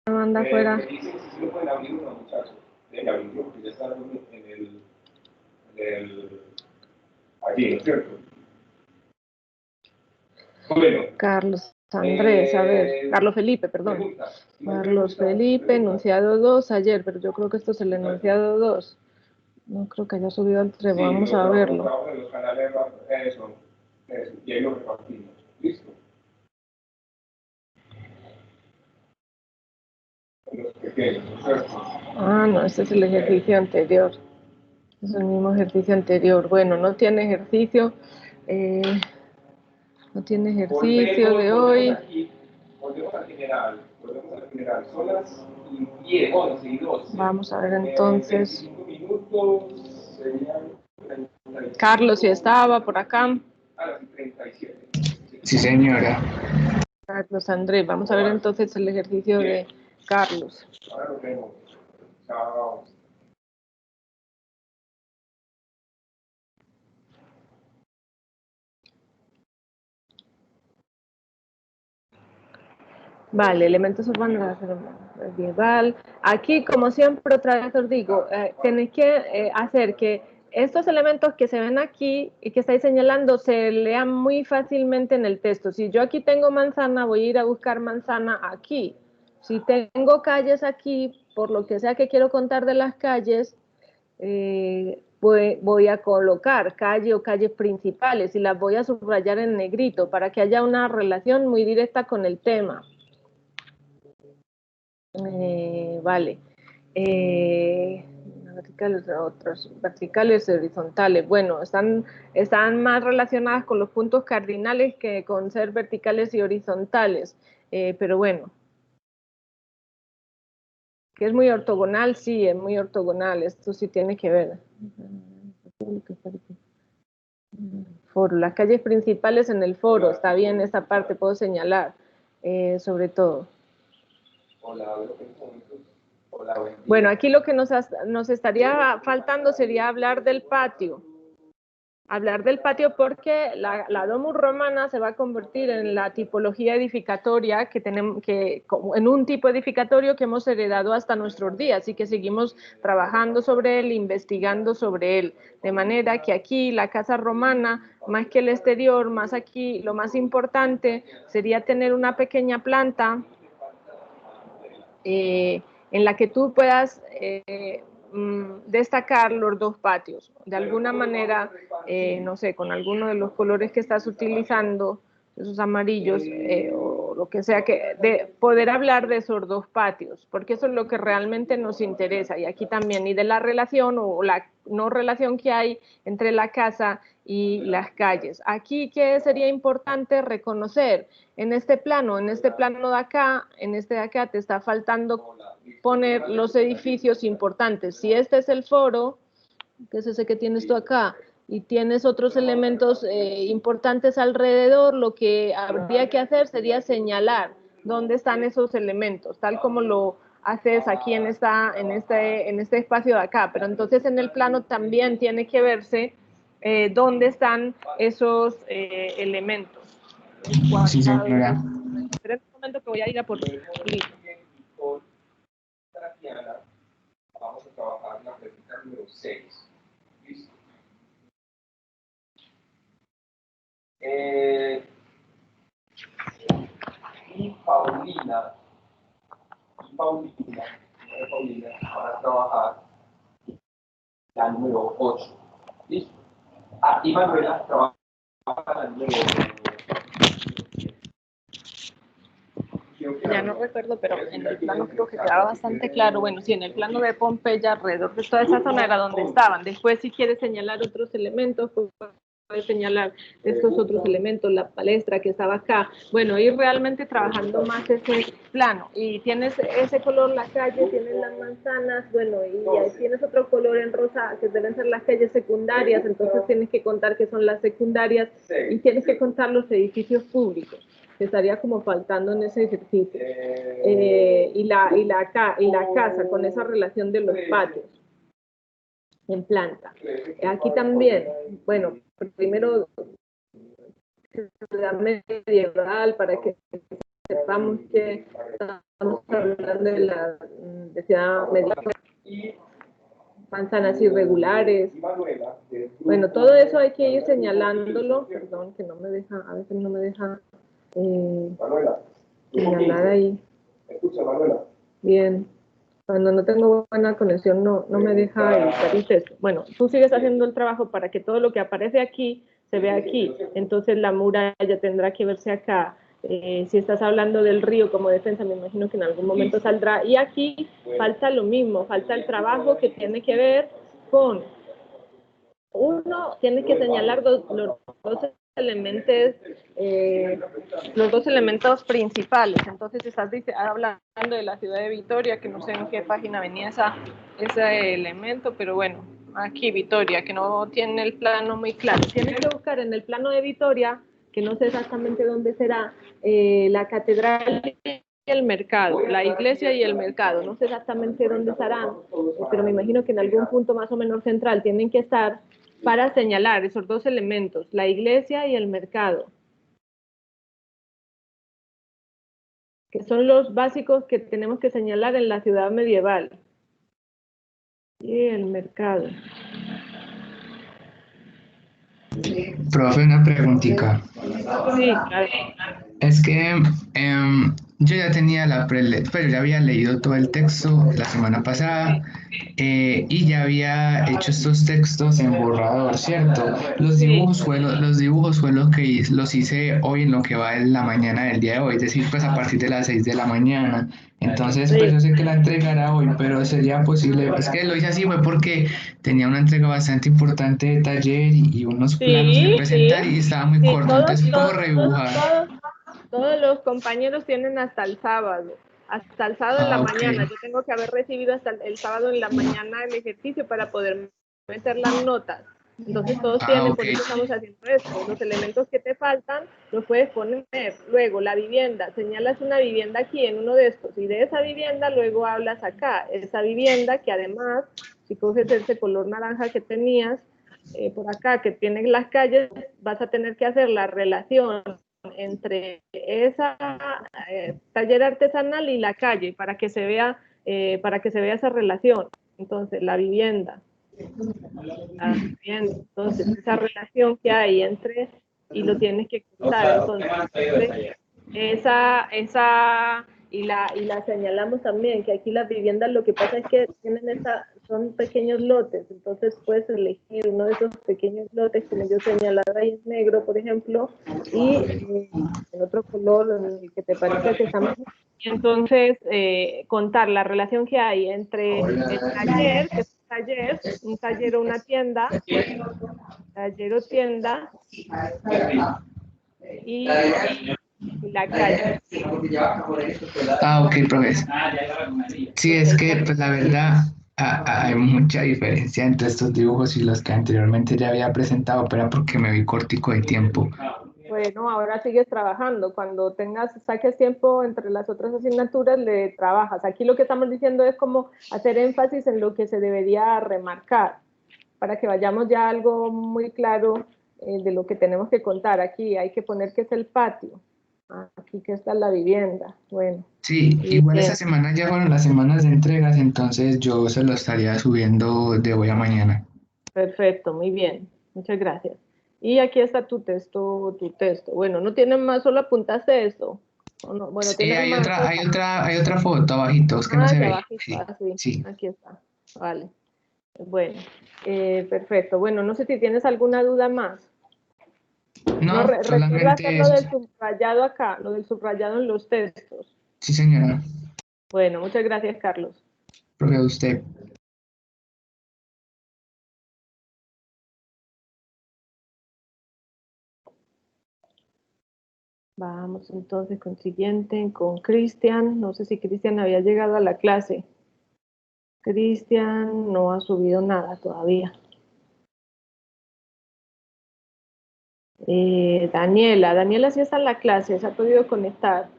manda afuera. Dice que sí lo pueden abrir unos muchachos. Deben abrirlo porque ya está allí, ¿no es cierto? Bueno. Carlos Andrés, a ver, Carlos Felipe, perdón. Carlos Felipe, enunciado 2 ayer, pero yo creo que esto es el enunciado 2. No creo que haya subido al 3, sí, vamos a verlo. En los canales, eso, y ahí lo repartimos. ¿Listo? Los pequeños, ¿cierto? Ah, no, este es el ejercicio anterior. Es el mismo ejercicio anterior. Bueno, no tiene ejercicio. No tiene ejercicio de hoy. Volvemos al general. Son las 10, 11 y 12. Vamos a ver entonces. Carlos, si estaba por acá. A las 37. Sí, señora. Carlos Andrés. Vamos a ver entonces el ejercicio de Carlos. Ahora nos vemos. Chao. Vale, elementos urbanos medieval. Aquí, como siempre, otra vez os digo, tenéis que hacer que estos elementos que se ven aquí y que estáis señalando se lean muy fácilmente en el texto. Si yo aquí tengo manzana, voy a ir a buscar manzana aquí. Si tengo calles aquí, por lo que sea que quiero contar de las calles, voy a colocar calle o calles principales y las voy a subrayar en negrito para que haya una relación muy directa con el tema. Vale. Verticales, otros, verticales y horizontales. Bueno, están más relacionadas con los puntos cardinales que con ser verticales y horizontales. Pero bueno. Que es muy ortogonal, sí, es muy ortogonal. Esto sí tiene que ver. Foro, las calles principales en el foro. Está bien esta parte, puedo señalar. Sobre todo. Bueno, aquí lo que nos estaría faltando sería hablar del patio. Hablar del patio porque la domus romana se va a convertir en la tipología edificatoria que tenemos, en un tipo edificatorio que hemos heredado hasta nuestros días y que seguimos trabajando sobre él, investigando sobre él. De manera que aquí la casa romana, más que el exterior, más aquí, lo más importante sería tener una pequeña planta en la que tú puedas destacar los dos patios. De alguna manera, no sé, con alguno de los colores que estás utilizando, esos amarillos o lo que sea, de poder hablar de esos dos patios, porque eso es lo que realmente nos interesa. Y aquí también, y de la relación o la no relación que hay entre la casa y las calles. Aquí, ¿qué sería importante reconocer? En este plano de acá, en este de acá te está faltando poner los edificios importantes. Si este es el foro, que es ese que tienes tú acá, y tienes otros elementos importantes alrededor, lo que habría que hacer sería señalar dónde están esos elementos, tal como lo haces aquí en este espacio de acá. Pero entonces en el plano también tiene que verse dónde están esos elementos. Sí, señora. Espera un momento que voy a ir a por Vamos a trabajar la pregunta número 6. ¿Listo? Y Paulina van a trabajar la número 8. ¿Listo? Y Manuela trabaja la número 8. Ya no recuerdo, pero en el plano creo que quedaba bastante claro. Bueno, sí, en el plano de Pompeya, alrededor de toda esa zona era donde estaban. Después, si quieres señalar otros elementos, pues puedes señalar estos otros elementos, la palestra que estaba acá. Bueno, ir realmente trabajando más ese plano. Y tienes ese color, la calle, tienes las manzanas, bueno, y ahí tienes otro color en rosa, que deben ser las calles secundarias, entonces tienes que contar qué son las secundarias y tienes que contar los edificios públicos. Estaría como faltando en ese ejercicio. Y la casa, con esa relación de los patios en planta. Aquí también, bueno, primero ciudad medieval para que sepamos que estamos hablando de la ciudad medieval, manzanas irregulares. Bueno, todo eso hay que ir señalándolo. Perdón, que no me deja, a veces no me deja señalar ahí. Escucha, Manuela. Bien. Cuando no tengo buena conexión no me deja editar el texto. Bueno, tú sigues haciendo el trabajo para que todo lo que aparece aquí se vea aquí. Entonces la muralla tendrá que verse acá. Si estás hablando del río como defensa, me imagino que en algún momento saldrá. Y aquí falta lo mismo, falta el trabajo que tiene que ver con, uno, tiene que señalar los dos elementos principales. Entonces estás hablando de la ciudad de Vitoria, que no sé en qué página venía ese elemento, pero bueno, aquí Vitoria, que no tiene el plano muy claro. Tienes que buscar en el plano de Vitoria, que no sé exactamente dónde será, la catedral y el mercado, la iglesia y el mercado. No sé exactamente dónde estarán, pero me imagino que en algún punto más o menos central tienen que estar para señalar esos dos elementos, la iglesia y el mercado, que son los básicos que tenemos que señalar en la ciudad medieval. Y el mercado. Profe, una preguntita. Sí, claro. Es que yo ya tenía pero ya había leído todo el texto la semana pasada y ya había hecho estos textos en borrador, ¿cierto? Los dibujos fue lo que los hice hoy en lo que va en la mañana del día de hoy, es decir, pues a partir de las 6 de la mañana. Entonces, pues yo sé que la entrega era hoy, pero sería posible, es que lo hice así fue porque tenía una entrega bastante importante de taller y unos planos que presentar y estaba muy corto, entonces puedo redibujar. Todos los compañeros tienen hasta el sábado en la mañana. Yo tengo que haber recibido hasta el sábado en la mañana el ejercicio para poder meter las notas. Entonces todos tienen, por eso estamos haciendo esto. Los elementos que te faltan los puedes poner. Luego, la vivienda. Señalas una vivienda aquí en uno de estos y de esa vivienda luego hablas acá. Esa vivienda que además, si coges ese color naranja que tenías por acá, que tiene las calles, vas a tener que hacer la relación entre esa taller artesanal y la calle para que se vea esa relación. Entonces, la vivienda. Entonces, esa relación que hay entre, y lo tienes que contar. Entonces, y la señalamos también, que aquí las viviendas lo que pasa es que son pequeños lotes, entonces puedes elegir uno de esos pequeños lotes, como yo señalaba ahí es negro, por ejemplo, y en otro color, en el que te parezca que está mejor. Entonces, contar la relación que hay entre el taller, que es un taller o una tienda, taller o tienda, y la calle. Ok, profesor. Sí, es que pues la verdad hay mucha diferencia entre estos dibujos y los que anteriormente ya había presentado, pero era porque me vi cortico de tiempo. Bueno, ahora sigues trabajando. Cuando saques tiempo entre las otras asignaturas, le trabajas. Aquí lo que estamos diciendo es como hacer énfasis en lo que se debería remarcar, para que vayamos ya a algo muy claro de lo que tenemos que contar. Aquí hay que poner que es el patio. Aquí que está la vivienda. Bueno. Sí, igual esa semana ya fueron las semanas de entregas, entonces yo se lo estaría subiendo de hoy a mañana. Perfecto, muy bien. Muchas gracias. Y aquí está tu texto. Bueno, no tienen más, solo apuntaste esto. No? Bueno, Sí, hay otra foto abajito, es que no se ve. Abajito, Sí. Aquí está. Vale. Bueno, perfecto. Bueno, no sé si tienes alguna duda más. No, Recuerda hacer solamente lo eso. del subrayado acá, lo del subrayado en los textos. Sí, señora. Bueno, muchas gracias, Carlos. Profe, usted. Vamos entonces con siguiente, con Cristian. No sé si Cristian había llegado a la clase. Cristian no ha subido nada todavía. Daniela sí está en la clase, se ha podido conectar.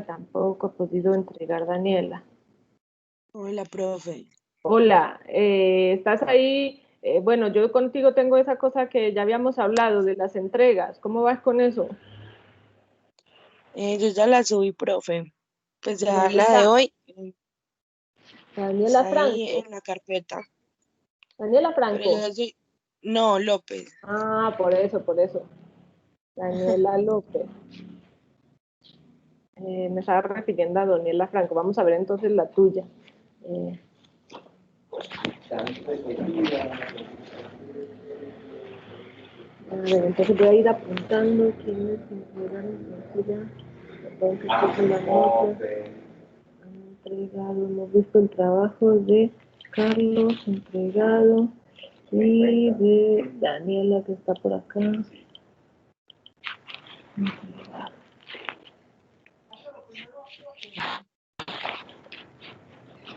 Tampoco ha podido entregar Daniela. Hola, profe. Hola, ¿estás ahí? Bueno, yo contigo tengo esa cosa que ya habíamos hablado de las entregas. ¿Cómo vas con eso? Yo ya la subí, profe. Pues ¿En ya dónde la de está? hoy Daniela está ahí Franco. en la carpeta. Daniela Pero yo Franco. la subí. No, López. Ah, por eso, por eso. Daniela López. Me estaba refiriendo a Daniela Franco. Vamos a ver entonces la tuya. Eh, a ver, entonces voy a ir apuntando quiénes entregaron la tuya. Perdón, que estoy con las notas. Han entregado, hemos visto el trabajo de Carlos entregado y de Daniela que está por acá.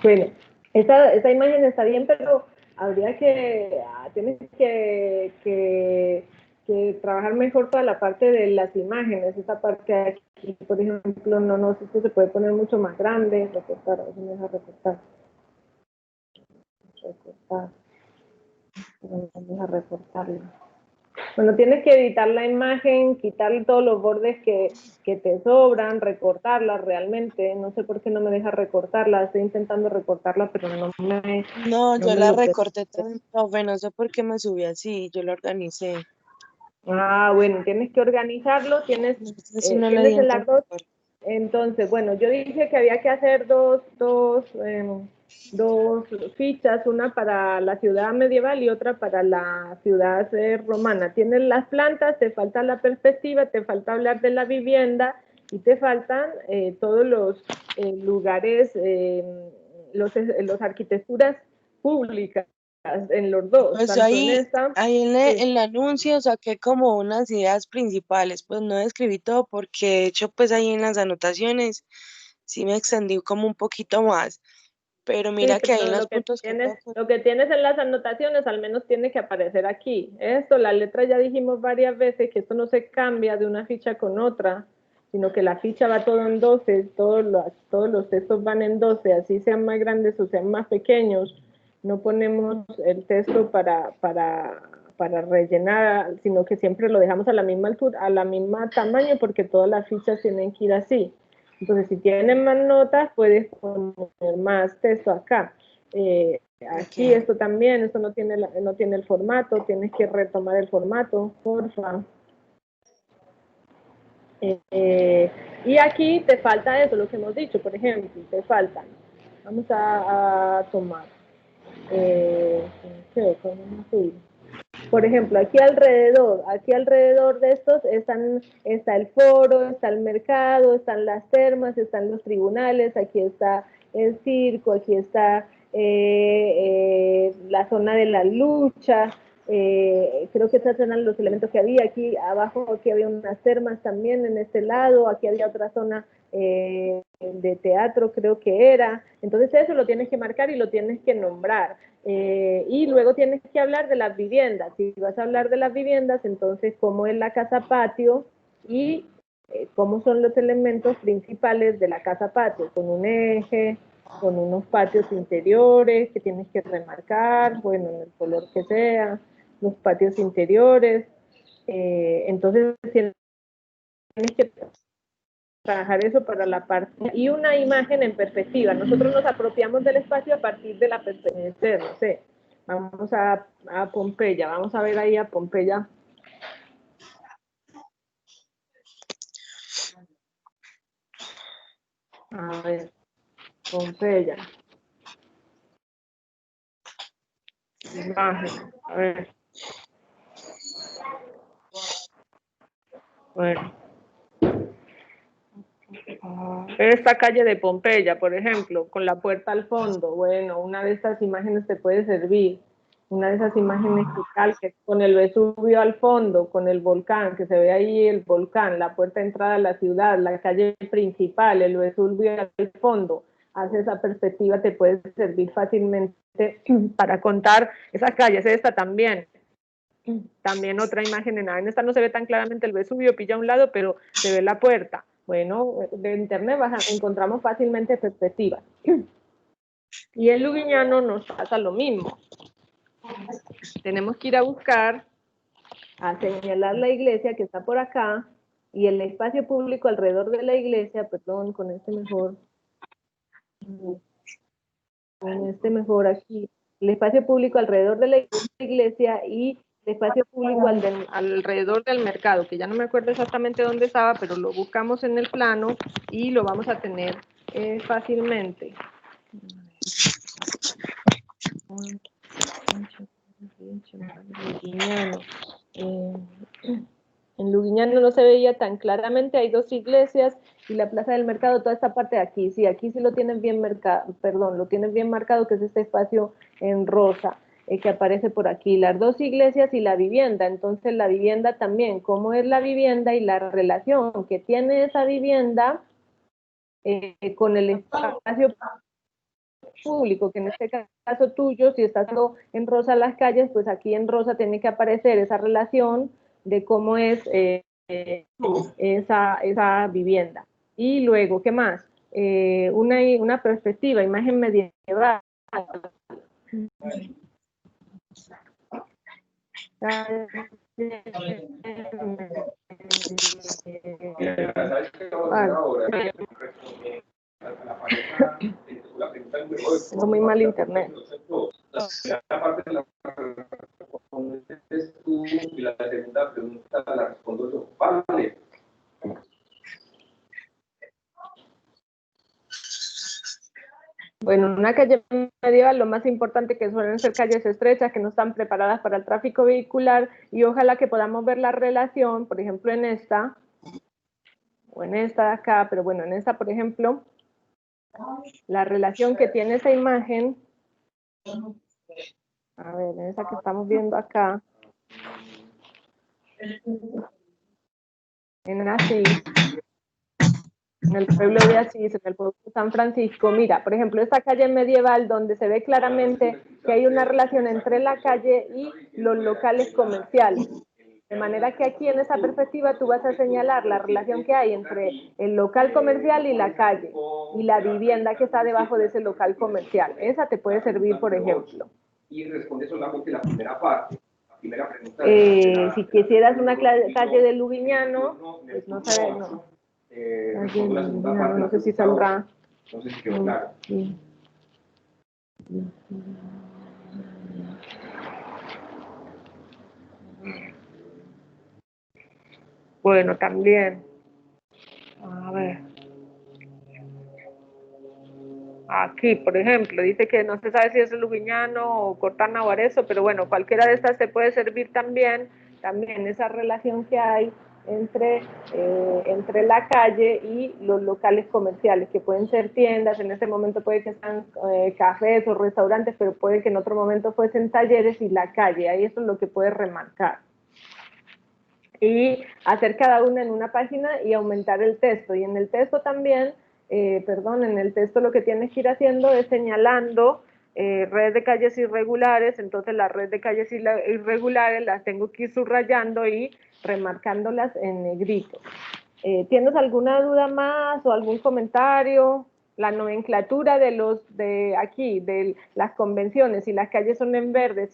Bueno, esta imagen está bien, pero habría que, tienes que trabajar mejor toda la parte de las imágenes, esta parte de aquí, por ejemplo, no sé si se puede poner mucho más grande, recortar, a ver si me deja recortar, no me deja recortarlo. Bueno, tienes que editar la imagen, quitarle todos los bordes que te sobran, recortarla realmente. No sé por qué no me deja recortarla. Estoy intentando recortarla, pero No, no yo me la lo recorté permite. también, profe. No sé por qué me subí así. Yo la organicé. Ah, bueno, tienes que organizarlo. Esta sí no le di Tienes en el árbol. configurar. Entonces, bueno, yo dije que había que hacer dos fichas, una para la ciudad medieval y otra para la ciudad romana. Tienes las plantas, te falta la perspectiva, te falta hablar de la vivienda y te faltan todos los lugares, los arquitecturas públicas en los dos, Pues yo tanto en ahí, esta. ahí Sí. en el anuncio saqué como unas ideas principales. Pues no escribí todo porque de hecho pues ahí en las anotaciones sí me extendí como un poquito más. Pero Sí, mira que ahí en pero los puntos que toco. lo que tienes en las anotaciones al menos tiene que aparecer aquí. Esto, la letra ya dijimos varias veces que esto no se cambia de una ficha con otra, sino que la ficha va todo en 12, todos los textos van en 12, así sean más grandes o sean más pequeños. No ponemos el texto para rellenar, sino que siempre lo dejamos a la misma altura, a la misma tamaño, porque todas las fichas tienen que ir así. Entonces, si tienen más notas, puedes poner más texto acá. Aquí Ok. esto también, esto no tiene el formato, tienes que retomar el formato, porfa. Y aquí te falta eso, lo que hemos dicho, por ejemplo, te faltan. Vamos a tomar. ¿Qué? ¿Cómo se dice? Por ejemplo, aquí alrededor de estos está el foro, está el mercado, están las termas, están los tribunales, aquí está el circo, aquí está la zona de la lucha, creo que estos eran los elementos que había aquí abajo, aquí había unas termas también en este lado, aquí había otra zona de teatro creo que era, entonces eso lo tienes que marcar y lo tienes que nombrar. Y luego tienes que hablar de las viviendas. Si vas a hablar de las viviendas, entonces cómo es la casa patio y cómo son los elementos principales de la casa patio, con un eje, con unos patios interiores que tienes que remarcar, bueno, en el color que sea, los patios interiores. Entonces tienes que trabajar eso para la parte y una imagen en perspectiva. Nosotros nos apropiamos del espacio a partir de la perspectiva, no sé. Vamos a Pompeya, vamos a ver ahí a Pompeya. A ver, Pompeya. Imagen, a ver. Bueno. Esta calle de Pompeya, por ejemplo, con la puerta al fondo, bueno, una de estas imágenes te puede servir. Una de esas imágenes que calques con el Vesubio al fondo, con el volcán, que se ve ahí el volcán, la puerta de entrada a la ciudad, la calle principal, el Vesubio al fondo. Hace esa perspectiva, te puede servir fácilmente para contar esas calles. Esta también. También otra imagen en esta no se ve tan claramente el Vesubio, pilla a un lado, pero se ve la puerta. Bueno, de internet encontramos fácilmente perspectivas. Y en Lubiñano nos pasa lo mismo. Tenemos que ir a buscar, a señalar la iglesia que está por acá, y el espacio público alrededor de la iglesia, perdón, con este mejor aquí, el espacio público alrededor de la iglesia y el espacio público alrededor del mercado, que ya no me acuerdo exactamente dónde estaba, pero lo buscamos en el plano y lo vamos a tener fácilmente. En Luguiñano no se veía tan claramente, hay dos iglesias y la plaza del mercado, toda esta parte de aquí, sí, aquí sí lo tienen bien marcado, perdón, lo tienen bien marcado, que es este espacio en rosa, que aparece por aquí, las dos iglesias y la vivienda. Entonces la vivienda también, cómo es la vivienda y la relación que tiene esa vivienda con el espacio público, que en este caso tuyo, si estás en rosa las calles, pues aquí en rosa tiene que aparecer esa relación de cómo es esa vivienda. Y luego, ¿qué más? Una perspectiva, imagen medieval. Tengo muy mal internet. La parte de la tú y la segunda pregunta la respondo yo. Vale. Bueno, en una calle medieval lo más importante que suelen ser calles estrechas que no están preparadas para el tráfico vehicular y ojalá que podamos ver la relación, por ejemplo en esta, o en esta de acá, pero bueno, en esta por ejemplo, la relación que tiene esa imagen, a ver, en esa que estamos viendo acá, en Asís, en el pueblo de Asís, en el pueblo de San Francisco, mira, por ejemplo, esta calle medieval donde se ve claramente que hay una relación entre la calle y los locales comerciales. De manera que aquí en esa perspectiva tú vas a señalar la relación que hay entre el local comercial y la calle y la vivienda que está debajo de ese local comercial. Esa te puede servir, por ejemplo. Y responde solamente la primera parte. La primera pregunta si quisieras una calle de Luguiñano, pues no sabes, no. No sé si saldrá. No sé si quedó claro. Sí. Bueno, también. A ver. Aquí, por ejemplo, dice que no se sabe si es Luguiñano o Cortana o Arezzo, pero bueno, cualquiera de estas te puede servir también. También esa relación que hay entre la calle y los locales comerciales, que pueden ser tiendas, en este momento puede que sean cafés o restaurantes, pero puede que en otro momento fuesen talleres y la calle, ahí eso es lo que puede remarcar. Y hacer cada una en una página y aumentar el texto. Y en el texto también, en el texto lo que tienes que ir haciendo es señalando red de calles irregulares, entonces la red de calles irregulares las tengo que ir subrayando y remarcándolas en negrito. ¿Tienes alguna duda más o algún comentario? La nomenclatura de aquí, de las convenciones, si las calles son en verde,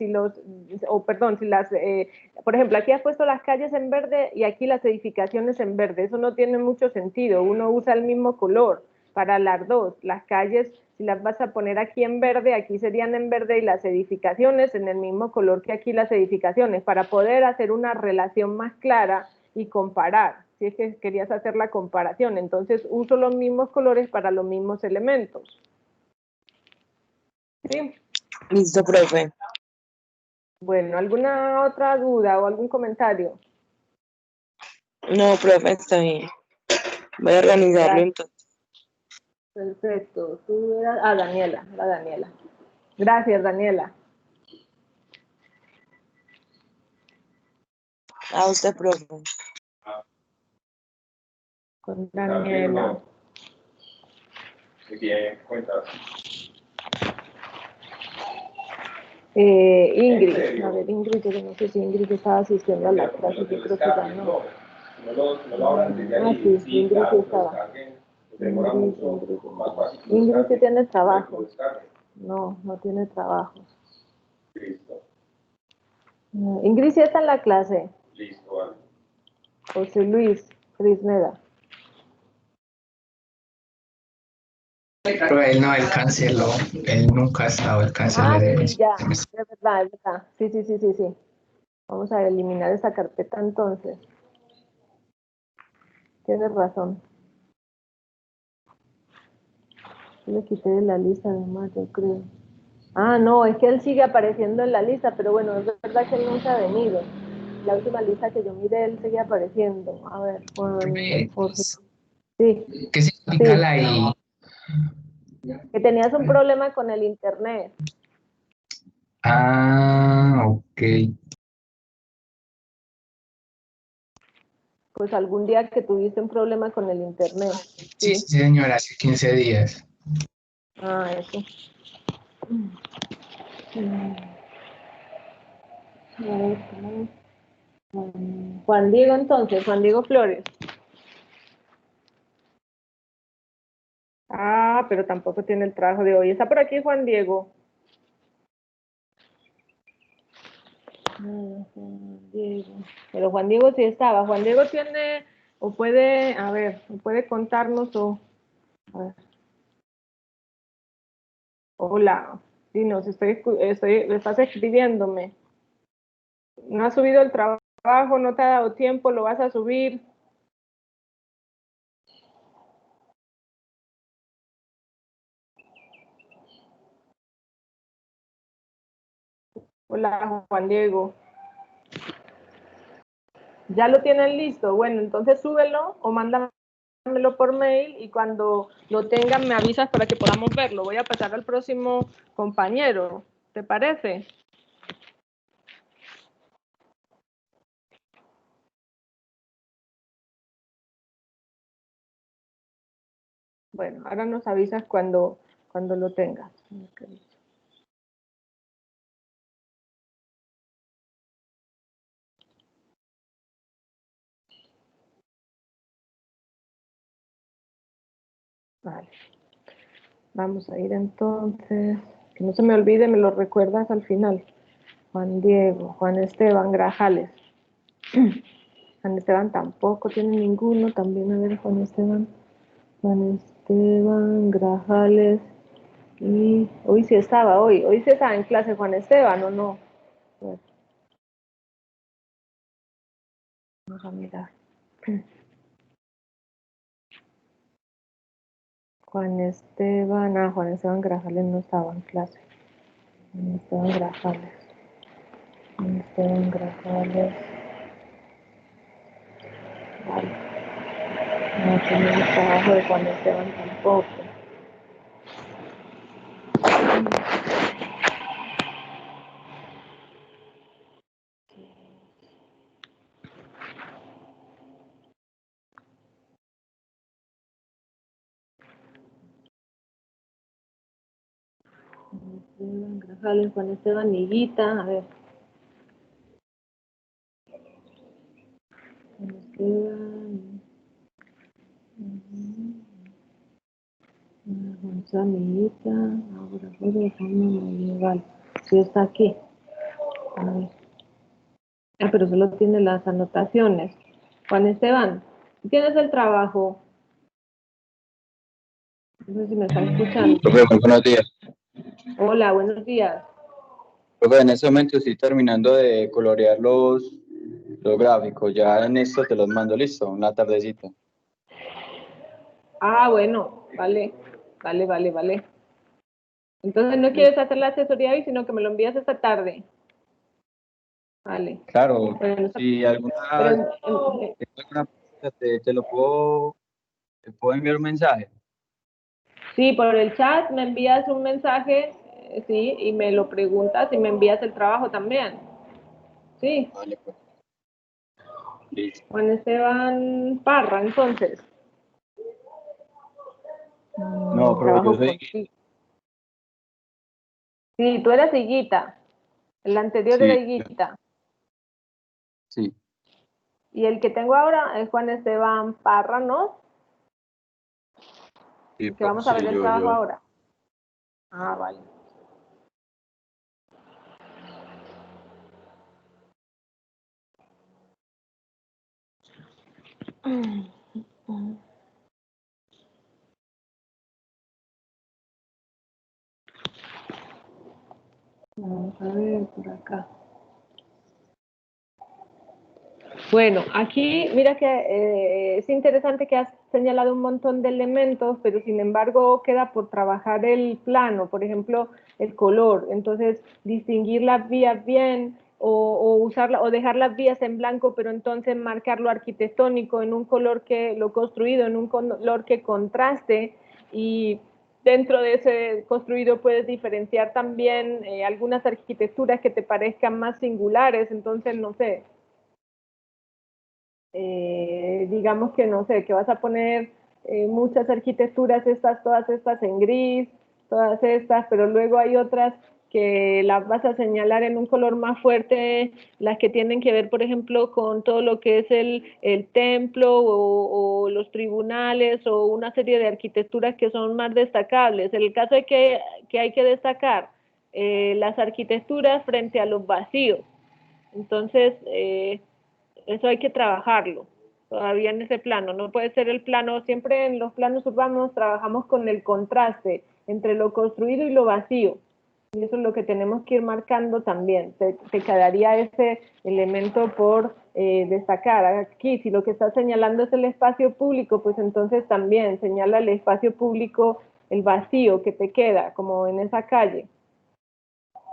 por ejemplo, aquí has puesto las calles en verde y aquí las edificaciones en verde, eso no tiene mucho sentido, uno usa el mismo color para las dos, las calles, si las vas a poner aquí en verde, aquí serían en verde y las edificaciones en el mismo color que aquí las edificaciones, para poder hacer una relación más clara y comparar, si es que querías hacer la comparación. Entonces uso los mismos colores para los mismos elementos. ¿Sí? Listo, profe. Bueno, ¿alguna otra duda o algún comentario? No, profe, está bien. Voy a organizarlo entonces. Perfecto. Tú eras... Daniela, era Daniela. Gracias, Daniela. A usted, profe. Con Daniela. Muy bien, cuentas. Ingrid, a ver, Ingrid, yo no sé si Ingrid estaba asistiendo a la clase, yo creo que ya no. Sí, Ingrid sí estaba. Ingrid sí tiene trabajo. No, no tiene trabajo. Listo. Ingrid sí está en la clase. Listo, vale. José Luis. Crisneda. Pero él no, él canceló. Él nunca ha estado, él canceló Ah, el sí, ya, semestre. es verdad, es verdad. Sí, sí, sí, sí, sí. Vamos a eliminar esa carpeta entonces. Tienes razón. Yo le quité de la lista además, yo creo. Ah, no, es que él sigue apareciendo en la lista, pero bueno, es verdad que él nunca ha venido. La última lista que yo miré, él seguía apareciendo. A ver, Jorge. Sí, ¿Qué significa sí, la I? que tenías un problema con el internet. Ah, ok. Pues algún día que tuviste un problema con el internet. Sí, Sí. sí, señora, hace 15 días. Ah, eso. Mm, a ver, ¿cómo es? Juan Diego entonces, Juan Diego Flores. Ah, pero tampoco tiene el trabajo de hoy. Está por aquí Juan Diego. Juan Diego. Pero Juan Diego sí estaba. Juan Diego tiene, o puede, a ver, o puede contarnos o, a ver. Hola, dinos, estás escribiéndome. No has subido el trabajo, no te ha dado tiempo, lo vas a subir. Hola, Juan Diego. ¿Ya lo tienen listo? Bueno, entonces súbelo o mándamelo por mail y cuando lo tengan me avisas para que podamos verlo. Voy a pasar al próximo compañero. ¿Te parece? Bueno, ahora nos avisas cuando lo tengas. Vale. Vamos a ir entonces. Que no se me olvide, me lo recuerdas al final. Juan Diego, Juan Esteban Grajales. Juan Esteban tampoco tiene ninguno. También, a ver, Juan Esteban. Juan Esteban Grajales. Y hoy sí estaba, hoy sí estaba en clase Juan Esteban, ¿o no? A ver, vamos a mirar. Juan Esteban Grajales no estaba en clase. Juan Esteban Grajales. Juan Esteban Grajales. Vale. No tenemos trabajo de Juan Esteban tampoco. Juan Esteban Grajales, Juan Esteban Higuita, a ver. Juan Esteban. Juan Esteban Higuita, ahora de forma medieval. Sí está aquí. A ver. Ah, pero solo tiene las anotaciones. Juan Esteban, ¿tienes el trabajo? No sé si me está escuchando. Profe, muy buenos días. Hola, buenos días. Profe, en este momento estoy terminando de colorear los gráficos. Ya en esto te los mando listo, una tardecita. Ah, bueno, vale, vale. Entonces no quieres hacer la asesoría hoy, sino que me lo envías esta tarde. Vale. Claro, Bueno, si pero alguna pregunta, te puedo enviar un mensaje. sí, por el chat me envías un mensaje, sí, y me lo preguntas y me envías el trabajo también. Sí, Vale, pues. Listo. Juan Esteban Parra, entonces. No, profe, yo Trabajo soy. contigo. Sí, tú eras Higuita. El anterior era Sí, Higuita. sí, Y el que tengo ahora es Juan Esteban Parra, ¿no? sí, El que vamos a ver sí, el yo, trabajo yo. ahora. Ah, vale. Vamos a ver por acá. Bueno, aquí mira que es interesante que has señalado un montón de elementos, pero sin embargo queda por trabajar el plano, por ejemplo, el color. Entonces, distinguir las vías bien o usarla o dejar las vías en blanco, pero entonces marcar lo arquitectónico en un color que lo construido en un color que contraste, y dentro de ese construido puedes diferenciar también algunas arquitecturas que te parezcan más singulares. Entonces, no sé, digamos que no sé, que vas a poner muchas arquitecturas, todas estas en gris, todas estas, pero luego hay otras que las vas a señalar en un color más fuerte, las que tienen que ver, por ejemplo, con todo lo que es el templo o los tribunales o una serie de arquitecturas que son más destacables. En el caso de que hay que destacar las arquitecturas frente a los vacíos. Entonces, eso hay que trabajarlo todavía en ese plano. No puede ser el plano, siempre en los planos urbanos trabajamos con el contraste entre lo construido y lo vacío. Y eso es lo que tenemos que ir marcando también. Te quedaría ese elemento por destacar. Aquí, si lo que está señalando es el espacio público, pues entonces también señala el espacio público, el vacío que te queda, como en esa calle.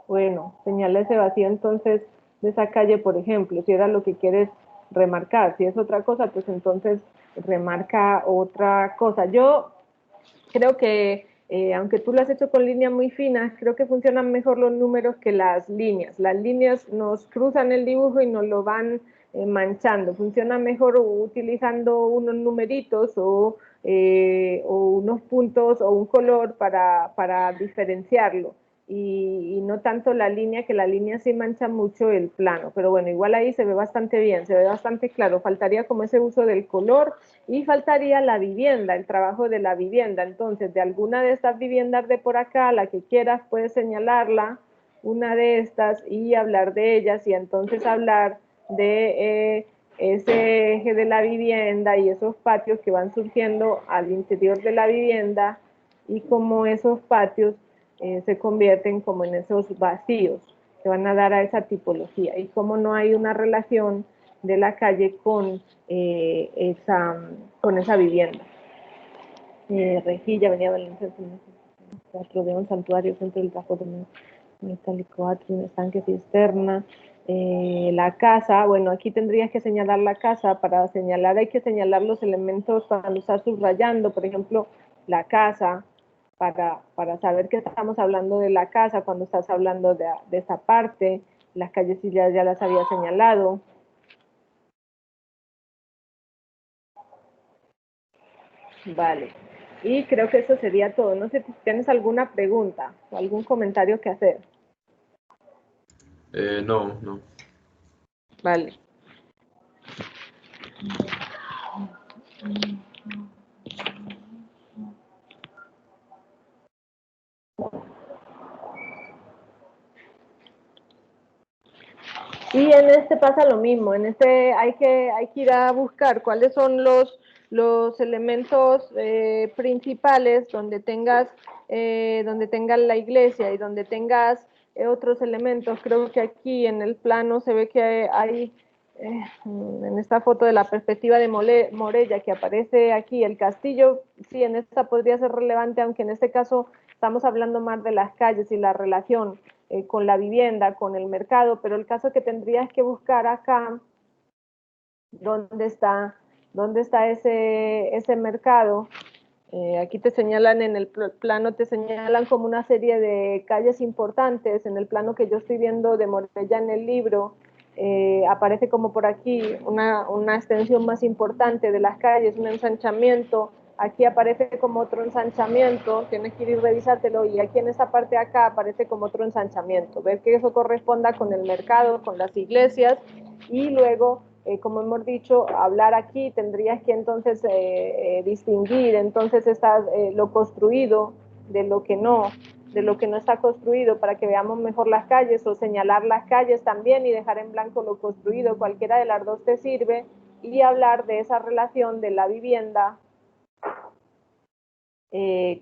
Bueno, señala ese vacío entonces de esa calle, por ejemplo, si era lo que quieres remarcar. Si es otra cosa, pues entonces remarca otra cosa. Yo creo que, aunque tú lo has hecho con líneas muy finas, creo que funcionan mejor los números que las líneas. Las líneas nos cruzan el dibujo y nos lo van manchando. Funciona mejor utilizando unos numeritos o unos puntos o un color para diferenciarlo. Y no tanto la línea, que la línea sí mancha mucho el plano, pero bueno, igual ahí se ve bastante bien, se ve bastante claro. Faltaría como ese uso del color y faltaría la vivienda, el trabajo de la vivienda. Entonces, de alguna de estas viviendas de por acá, la que quieras, puedes señalarla, una de estas, y hablar de ellas, y entonces hablar de ese eje de la vivienda y esos patios que van surgiendo al interior de la vivienda, y cómo esos patios se convierten como en esos vacíos que van a dar a esa tipología, y cómo no hay una relación de la calle con esa vivienda. Rejilla, Avenida Valencia, rodea un santuario, centro del trabajo metálico, atrio, un estanque, cisterna. La casa, bueno, aquí tendrías que señalar la casa. Para señalar hay que señalar los elementos cuando estás subrayando, por ejemplo, la casa, para saber que estamos hablando de la casa cuando estás hablando de esa parte. Las calles ya las había señalado. Vale, y creo que eso sería todo. No sé si tienes alguna pregunta o algún comentario que hacer. No, no. Vale. Y en este pasa lo mismo. En este hay que ir a buscar cuáles son los elementos principales donde tengas la iglesia y donde tengas otros elementos. Creo que aquí en el plano se ve que hay en esta foto de la perspectiva de Morella que aparece aquí el castillo. Sí, en esta podría ser relevante, aunque en este caso estamos hablando más de las calles y la relación con la vivienda, con el mercado, pero el caso que tendrías que buscar acá, ¿dónde está ese mercado? Aquí te señalan en el plano, te señalan como una serie de calles importantes. En el plano que yo estoy viendo de Morella en el libro, aparece como por aquí una extensión más importante de las calles, un ensanchamiento. Aquí aparece como otro ensanchamiento, tienes que ir y revisártelo, y aquí en esta parte de acá aparece como otro ensanchamiento. Ver que eso corresponda con el mercado, con las iglesias, y luego, como hemos dicho, hablar aquí, tendrías que entonces distinguir entonces lo construido de lo que no está construido, para que veamos mejor las calles, o señalar las calles también y dejar en blanco lo construido. Cualquiera de las dos te sirve, y hablar de esa relación de la vivienda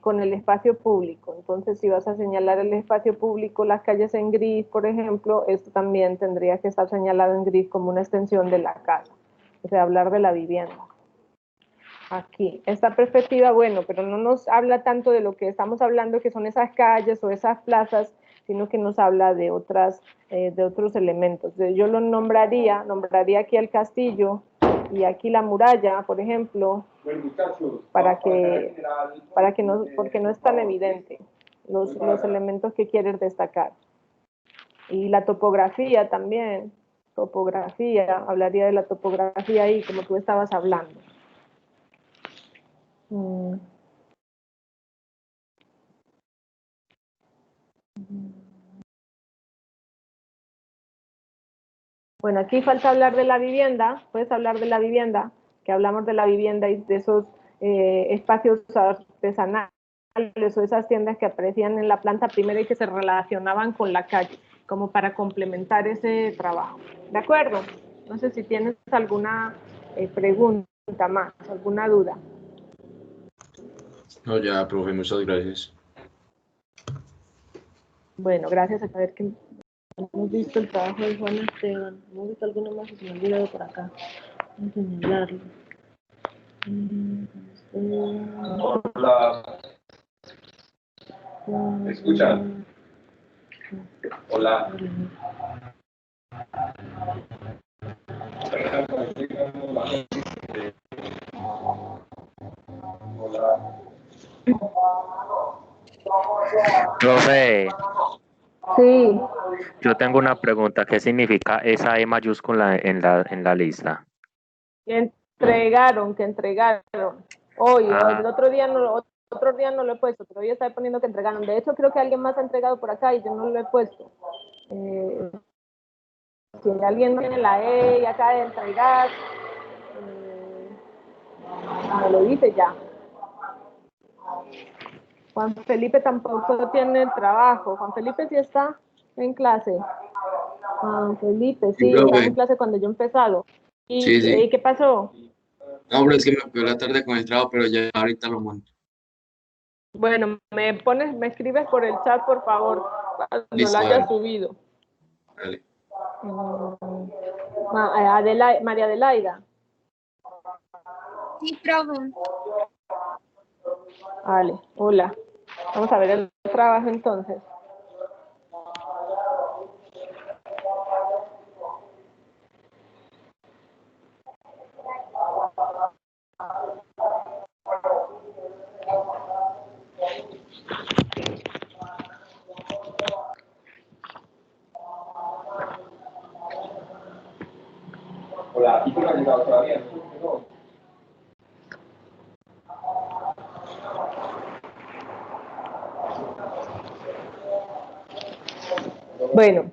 con el espacio público. Entonces, si vas a señalar el espacio público, las calles en gris, por ejemplo, esto también tendría que estar señalado en gris como una extensión de la casa. O sea, hablar de la vivienda. Aquí, esta perspectiva, bueno, pero no nos habla tanto de lo que estamos hablando, que son esas calles o esas plazas, sino que nos habla de otros elementos. Yo lo nombraría aquí el castillo y aquí la muralla, por ejemplo, porque no es tan evidente los elementos que quieres destacar. Y la topografía también, hablaría de la topografía ahí, como tú estabas hablando. Bueno, aquí falta hablar de la vivienda, puedes hablar de la vivienda, que hablamos de la vivienda y de esos espacios artesanales o esas tiendas que aparecían en la planta primera y que se relacionaban con la calle, como para complementar ese trabajo. ¿De acuerdo? No sé si tienes alguna pregunta más, alguna duda. No, ya, profe, muchas gracias. Bueno, gracias a ver que hemos visto el trabajo de Juan Esteban. Hemos visto alguno más que se me ha olvidado por acá. Vamos a señalarlo. Hola. ¿Me escuchan? Hola. Hola. Profe, Sí, yo tengo una pregunta. ¿Qué significa esa E mayúscula en la lista? que entregaron. Hoy, el Ah, otro día no lo he puesto, pero hoy está poniendo que entregaron. De hecho, creo que alguien más ha entregado por acá y yo no lo he puesto. Si alguien tiene la E y acaba de entregar, me lo dice ya. Juan Felipe tampoco tiene el trabajo. Juan Felipe sí está en clase. Juan Felipe, Sí, sí, estaba profe. en clase cuando yo he empezado. Sí, sí. ¿Y qué pasó? No, hombre, es que me quedó la tarde con el trabajo, pero ya ahorita lo monto. Bueno, me escribes por el chat, por favor, cuando Listo, lo hayas dale. subido. Dale. María Adelaida. Sí, profe. Vale, hola. Vamos a ver el trabajo entonces. Hola, ¿y tú no has llegado todavía? No. Bueno,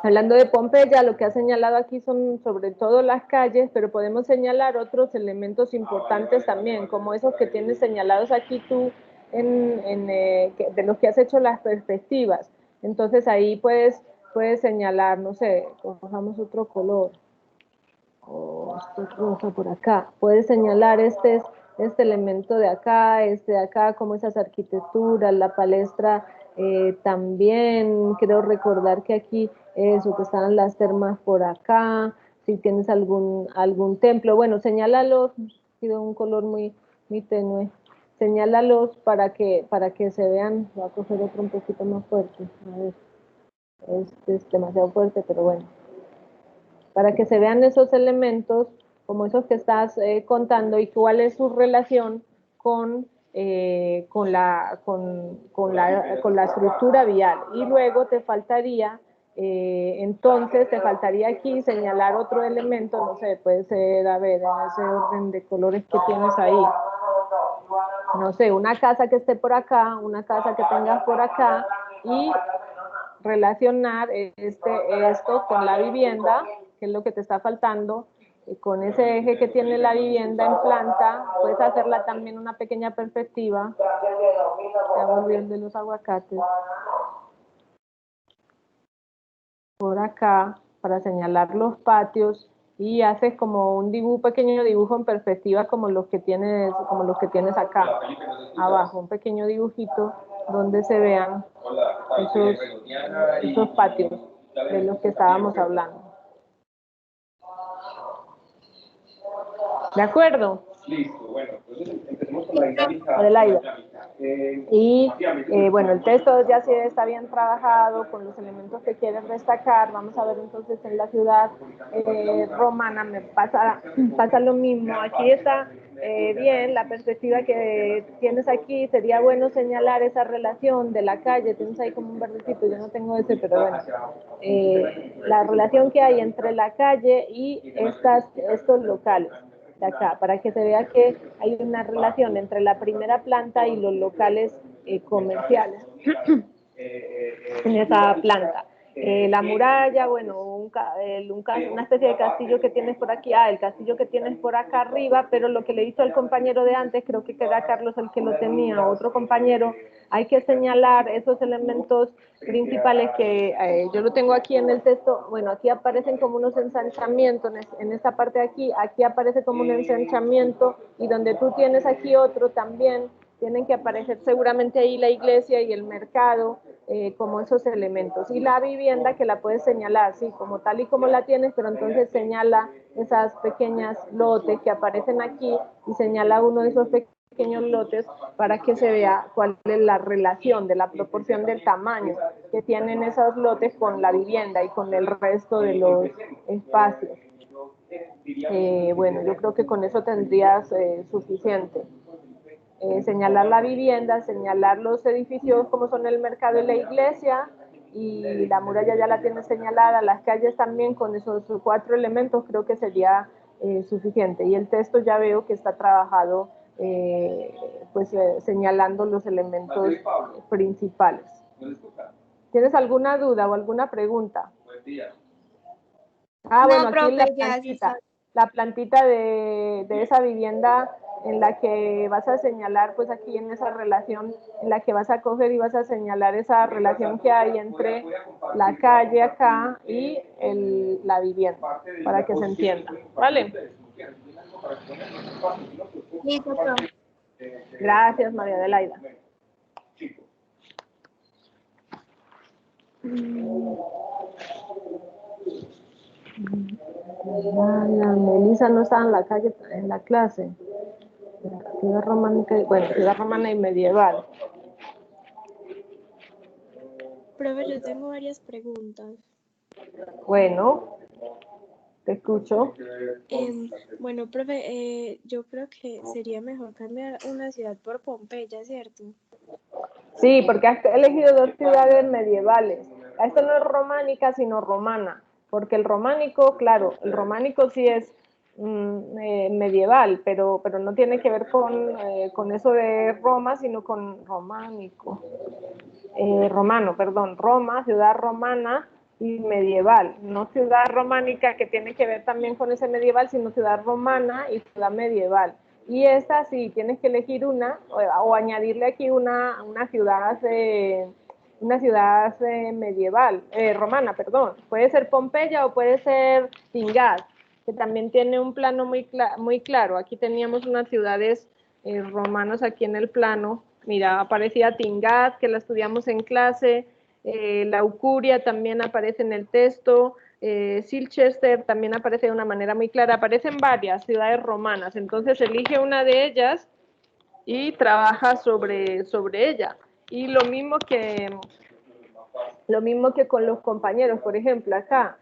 hablando de Pompeya, lo que ha señalado aquí son sobre todo las calles, pero podemos señalar otros elementos importantes también, como esos que tienes señalados aquí tú de los que has hecho las perspectivas. Entonces ahí puedes señalar, no sé, cojamos otro color, o esto rosa por acá. Puedes señalar este elemento de acá, este de acá, como esas arquitecturas, la palestra. También creo recordar que aquí eso, que estaban las termas por acá, si tienes algún templo, bueno, señálalos, pido un color muy tenue, señálalos para que se vean. Voy a coger otro un poquito más fuerte, a ver, este es demasiado fuerte, pero bueno, para que se vean esos elementos como esos que estás contando y cuál es su relación con la estructura vial. Y luego te faltaría aquí señalar otro elemento, no sé, puede ser, a ver, en ese orden de colores que tienes ahí, no sé, una casa que esté por acá, una casa que tengas por acá, y relacionar esto con la vivienda, que es lo que te está faltando, con ese eje que tiene la vivienda en planta. Puedes hacerla también una pequeña perspectiva. Ya volví el de los aguacates. Por acá, para señalar los patios y haces como un dibujo, pequeño dibujo en perspectiva como los que tienes acá abajo, un pequeño dibujito donde se vean esos patios de los que estábamos hablando. ¿De acuerdo? Listo, bueno, entonces empecemos con la dinámica. Adelaida. Y bueno, el texto ya sí está bien trabajado con los elementos que quieres destacar. Vamos a ver entonces en la ciudad romana me pasa lo mismo. Aquí está bien la perspectiva que tienes aquí. Sería bueno señalar esa relación de la calle. Tienes ahí como un verdecito, yo no tengo ese, pero bueno. La relación que hay entre la calle y estos locales de acá, para que se vea que hay una relación entre la primera planta y los locales comerciales en esa planta. La muralla, bueno, una especie de castillo que tienes por aquí, el castillo que tienes por acá arriba, pero lo que le hizo al compañero de antes, creo que era Carlos el que lo tenía, otro compañero, hay que señalar esos elementos principales que yo lo tengo aquí en el texto. Bueno, aquí aparecen como unos ensanchamientos, en esta parte de aquí aparece como un ensanchamiento, y donde tú tienes aquí otro también, tienen que aparecer seguramente ahí la iglesia y el mercado, como esos elementos. Y la vivienda que la puedes señalar, sí, como tal y como la tienes, pero entonces señala esas pequeñas lotes que aparecen aquí y señala uno de esos pequeños lotes para que se vea cuál es la relación de la proporción del tamaño que tienen esos lotes con la vivienda y con el resto de los espacios. Bueno, yo creo que con eso tendrías suficiente. Señalar la vivienda, señalar los edificios como son el mercado y la iglesia, y la muralla ya la tienes señalada, las calles también, con esos 4 elementos creo que sería suficiente. Y el texto ya veo que está trabajado señalando los elementos principales. ¿Tienes alguna duda o alguna pregunta? Bueno, aquí la plantita de esa vivienda en la que vas a señalar, pues aquí en esa relación en la que vas a coger y vas a señalar esa relación que hay entre la calle acá y la vivienda, para que se entienda, ¿vale? Listo, profe. Gracias, María Adelaida. Melissa no estaba en la calle, en la clase. Ciudad románica, bueno, ciudad romana y medieval. Profe, yo tengo varias preguntas. Bueno, te escucho. Bueno, profe, yo creo que sería mejor cambiar una ciudad por Pompeya, ¿cierto? Sí, porque has elegido 2 ciudades medievales. Esto no es románica, sino romana, porque el románico, claro, el románico sí es medieval, pero no tiene que ver con eso de Roma, sino con románico. Romano, perdón, Roma, ciudad romana y medieval, no ciudad románica que tiene que ver también con ese medieval, sino ciudad romana y ciudad medieval. Y esta sí, tienes que elegir una o añadirle aquí una ciudad medieval, romana, perdón. Puede ser Pompeya o puede ser Tingat, que también tiene un plano muy claro. Aquí teníamos unas ciudades romanas aquí en el plano. Mira, aparecía Tingat, que la estudiamos en clase, Laucuria también aparece en el texto, Silchester también aparece de una manera muy clara. Aparecen varias ciudades romanas, entonces elige una de ellas y trabaja sobre ella. Y lo mismo que con los compañeros, por ejemplo, acá,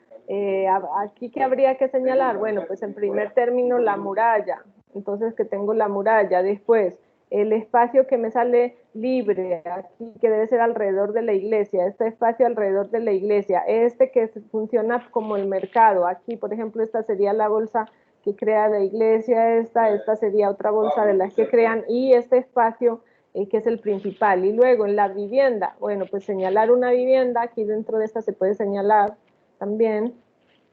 aquí ¿qué habría que señalar? Bueno, pues en primer término la muralla, entonces que tengo la muralla, después el espacio que me sale libre, aquí que debe ser alrededor de la iglesia, este espacio alrededor de la iglesia, este que funciona como el mercado, aquí por ejemplo esta sería la bolsa que crea la iglesia, esta sería otra bolsa de las que crean, y este espacio que es el principal. Y luego en la vivienda, bueno, pues señalar una vivienda, aquí dentro de esta se puede señalar también,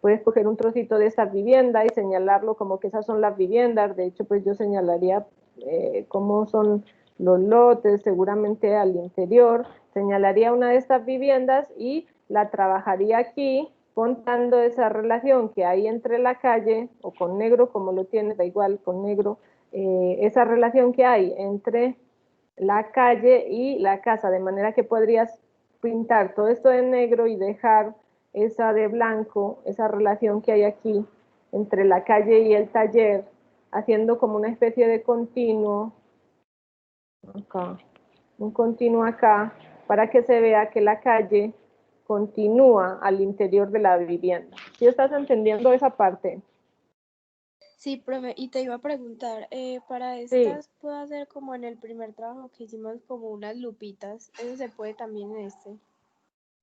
puedes coger un trocito de esa vivienda y señalarlo como que esas son las viviendas. De hecho, pues yo señalaría cómo son los lotes, seguramente al interior, señalaría una de estas viviendas y la trabajaría aquí contando esa relación que hay entre la calle, o con negro como lo tienes, da igual, con negro, esa relación que hay entre la calle y la casa, de manera que podrías pintar todo esto de negro y dejar esa de blanco, esa relación que hay aquí entre la calle y el taller, haciendo como una especie de continuo acá, un continuo acá, para que se vea que la calle continúa al interior de la vivienda. ¿Sí estás entendiendo esa parte? Sí, profe, y te iba a preguntar, para Sí. estas puedo hacer como en el primer trabajo que hicimos como unas lupitas, eso se puede también en este.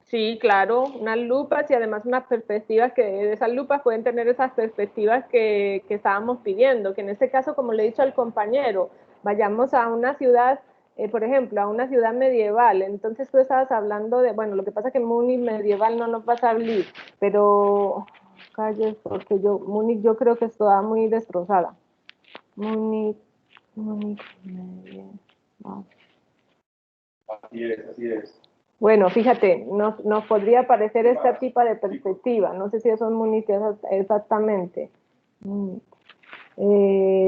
Sí, claro, unas lupas y además unas perspectivas que esas lupas pueden tener esas perspectivas que estábamos pidiendo, que en este caso, como le he dicho al compañero, vayamos a una ciudad, por ejemplo, a una ciudad medieval. Entonces tú estabas hablando de, bueno, lo que pasa es que Múnich medieval no nos va a salir, pero calles, porque Múnich yo creo que está muy destrozada. Múnich medieval. Así es, así es. Bueno, fíjate, nos podría parecer este tipo de perspectiva, no sé si eso es Múnich exactamente.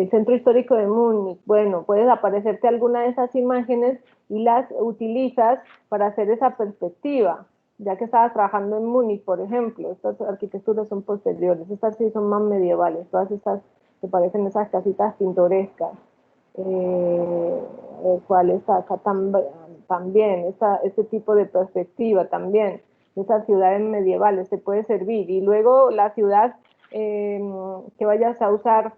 Centro histórico de Múnich, bueno, puedes aparecerte alguna de esas imágenes y las utilizas para hacer esa perspectiva, ya que estabas trabajando en Múnich, por ejemplo. Estas arquitecturas son posteriores, estas sí son más medievales, todas estas que parecen esas casitas pintorescas. ¿Cuál está acá también? Este tipo de perspectiva también, esas ciudades medievales te puede servir. Y luego la ciudad que vayas a usar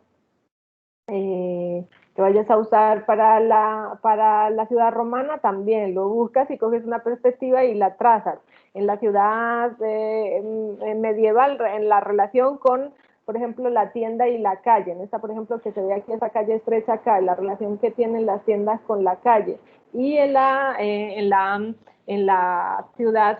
para la ciudad romana también, lo buscas y coges una perspectiva y la trazas. En la ciudad medieval, en la relación con, por ejemplo, la tienda y la calle, en esta, por ejemplo, que se ve aquí, esa calle estrecha acá, la relación que tienen las tiendas con la calle. Y en la ciudad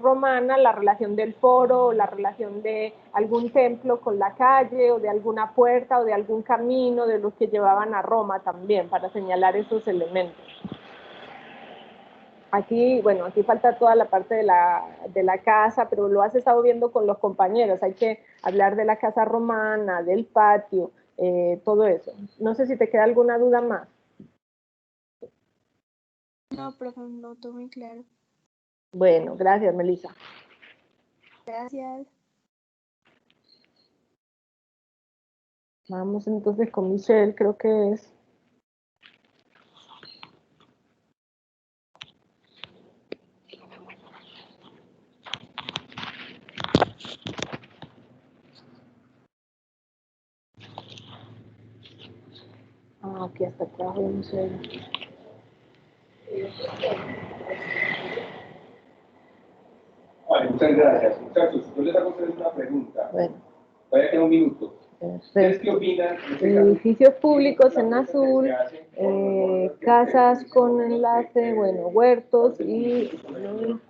romana, la relación del foro, la relación de algún templo con la calle, o de alguna puerta, o de algún camino de los que llevaban a Roma también, para señalar esos elementos. Aquí, bueno, aquí falta toda la parte de la casa, pero lo has estado viendo con los compañeros. Hay que hablar de la casa romana, del patio, todo eso. No sé si te queda alguna duda más. No, profe, no, todo muy claro. Bueno, gracias, Melissa. Gracias. Vamos entonces con Michelle, creo que es. Aquí está el trabajo de Michelle. Vale, muchas gracias. Muchachos, yo les hago a ustedes una pregunta. Bueno. Todavía queda un minuto. ¿Ustedes qué opinan? Edificios públicos en azul, casas con enlace, bueno, huertos y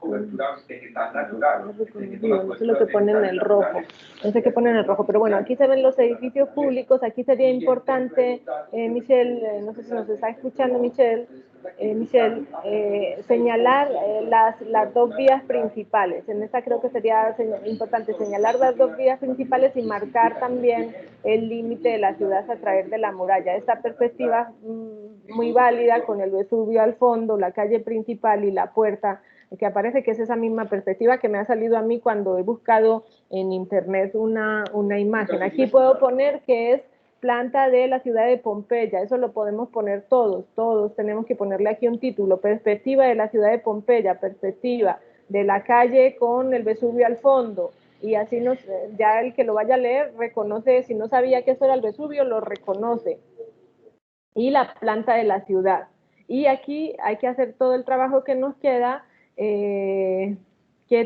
Cobertura vegetal natural. no sé lo que ponen en el rojo, no sé qué ponen en el rojo, pero bueno, aquí se ven los edificios públicos. Aquí sería importante, Michelle, no sé si nos está escuchando Michelle, señalar las dos vías principales. En esta creo que sería importante señalar las dos vías principales y marcar también el límite de la ciudad a través de la muralla. Esta perspectiva muy válida, con el Vesubio al fondo, la calle principal y la puerta, que aparece, que es esa misma perspectiva que me ha salido a mí cuando he buscado en internet una imagen. Aquí puedo poner que es planta de la ciudad de Pompeya, eso lo podemos poner todos tenemos que ponerle aquí un título: perspectiva de la ciudad de Pompeya, perspectiva de la calle con el Vesubio al fondo, y así ya el que lo vaya a leer reconoce, si no sabía que eso era el Vesubio, lo reconoce, y la planta de la ciudad. Y aquí hay que hacer todo el trabajo que nos queda, que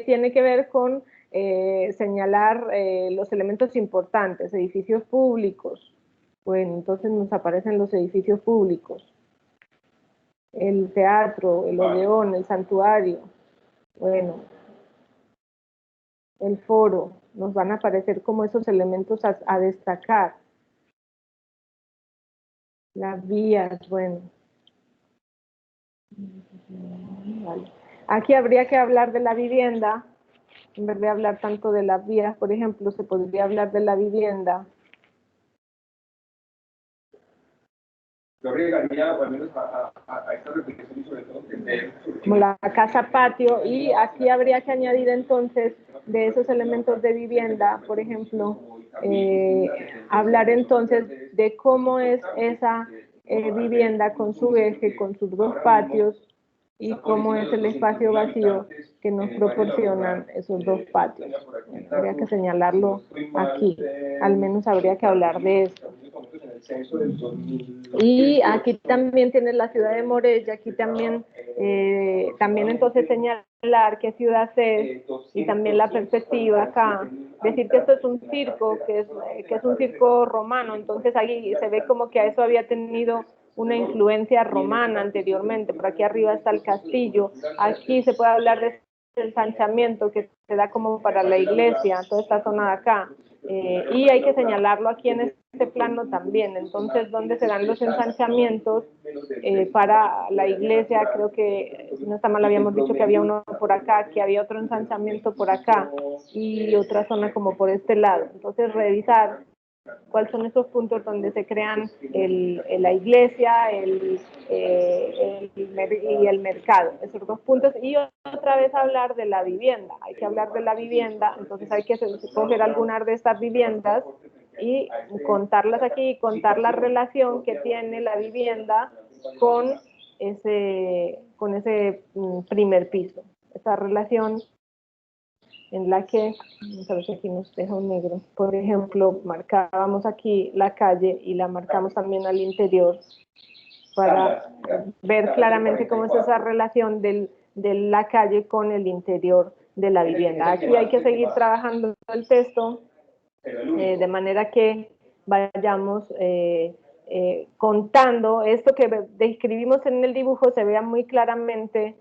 tiene que ver con señalar los elementos importantes, edificios públicos. Bueno, entonces nos aparecen los edificios públicos, el teatro, el Odeón, el santuario, bueno, el foro, nos van a aparecer como esos elementos a destacar. Las vías, bueno. Vale. Aquí habría que hablar de la vivienda, En vez de hablar tanto de las vías, por ejemplo, se podría hablar de la vivienda. Yo agregaría, al menos a esta reflexión y sobre todo entender Como la casa patio, y aquí habría que añadir entonces de esos elementos de vivienda, por ejemplo, hablar entonces de cómo es esa vivienda con su eje, con sus dos patios, y cómo es el espacio vacío que nos proporcionan esos dos patios. Habría que señalarlo aquí, al menos habría que hablar de esto. Y aquí también tienes la ciudad de Morella, aquí también entonces señalar qué ciudad es, y también la perspectiva acá, decir que esto es un circo, que es un circo romano, entonces ahí se ve como que a eso había tenido una influencia romana anteriormente. Por aquí arriba está el castillo, aquí se puede hablar de ensanchamiento que se da como para la iglesia, toda esta zona de acá, y hay que señalarlo aquí en este plano también. Entonces, ¿dónde se dan los ensanchamientos para la iglesia? Creo que, si no está mal, habíamos dicho que había uno por acá, que había otro ensanchamiento por acá, y otra zona como por este lado. Entonces, revisar cuáles son esos puntos donde se crean la iglesia y el mercado, esos dos puntos, y otra vez hablar de la vivienda. Hay que hablar de la vivienda, entonces hay que coger algunas de estas viviendas y contarlas aquí, y contar la relación que tiene la vivienda con ese primer piso, esa relación en la que, vamos a ver si aquí nos deja un negro, por ejemplo, marcábamos aquí la calle y la marcamos también al interior para ver claramente cómo es esa relación de la calle con el interior de la vivienda. Aquí hay que seguir trabajando el texto de manera que vayamos contando esto que describimos en el dibujo, se vea muy claramente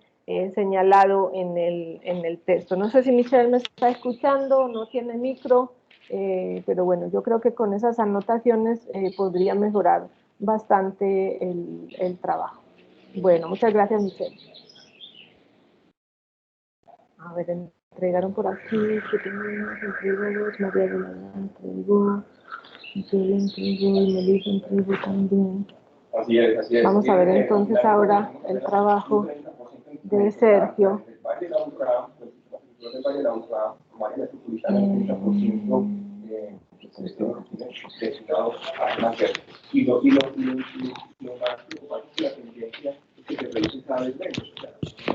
señalado en el texto. No sé si Michelle me está escuchando, no tiene micro, pero bueno, yo creo que con esas anotaciones podría mejorar bastante el trabajo. Bueno, muchas gracias, Michelle. A ver, entregaron por aquí, que tenemos, entregó dos, María de la entregó, Michelle entregó y Melissa entregó también. Así es. Vamos a ver entonces ahora el trabajo de Sergio. Y lo más preocupante es la tendencia que se reduce cada vez menos.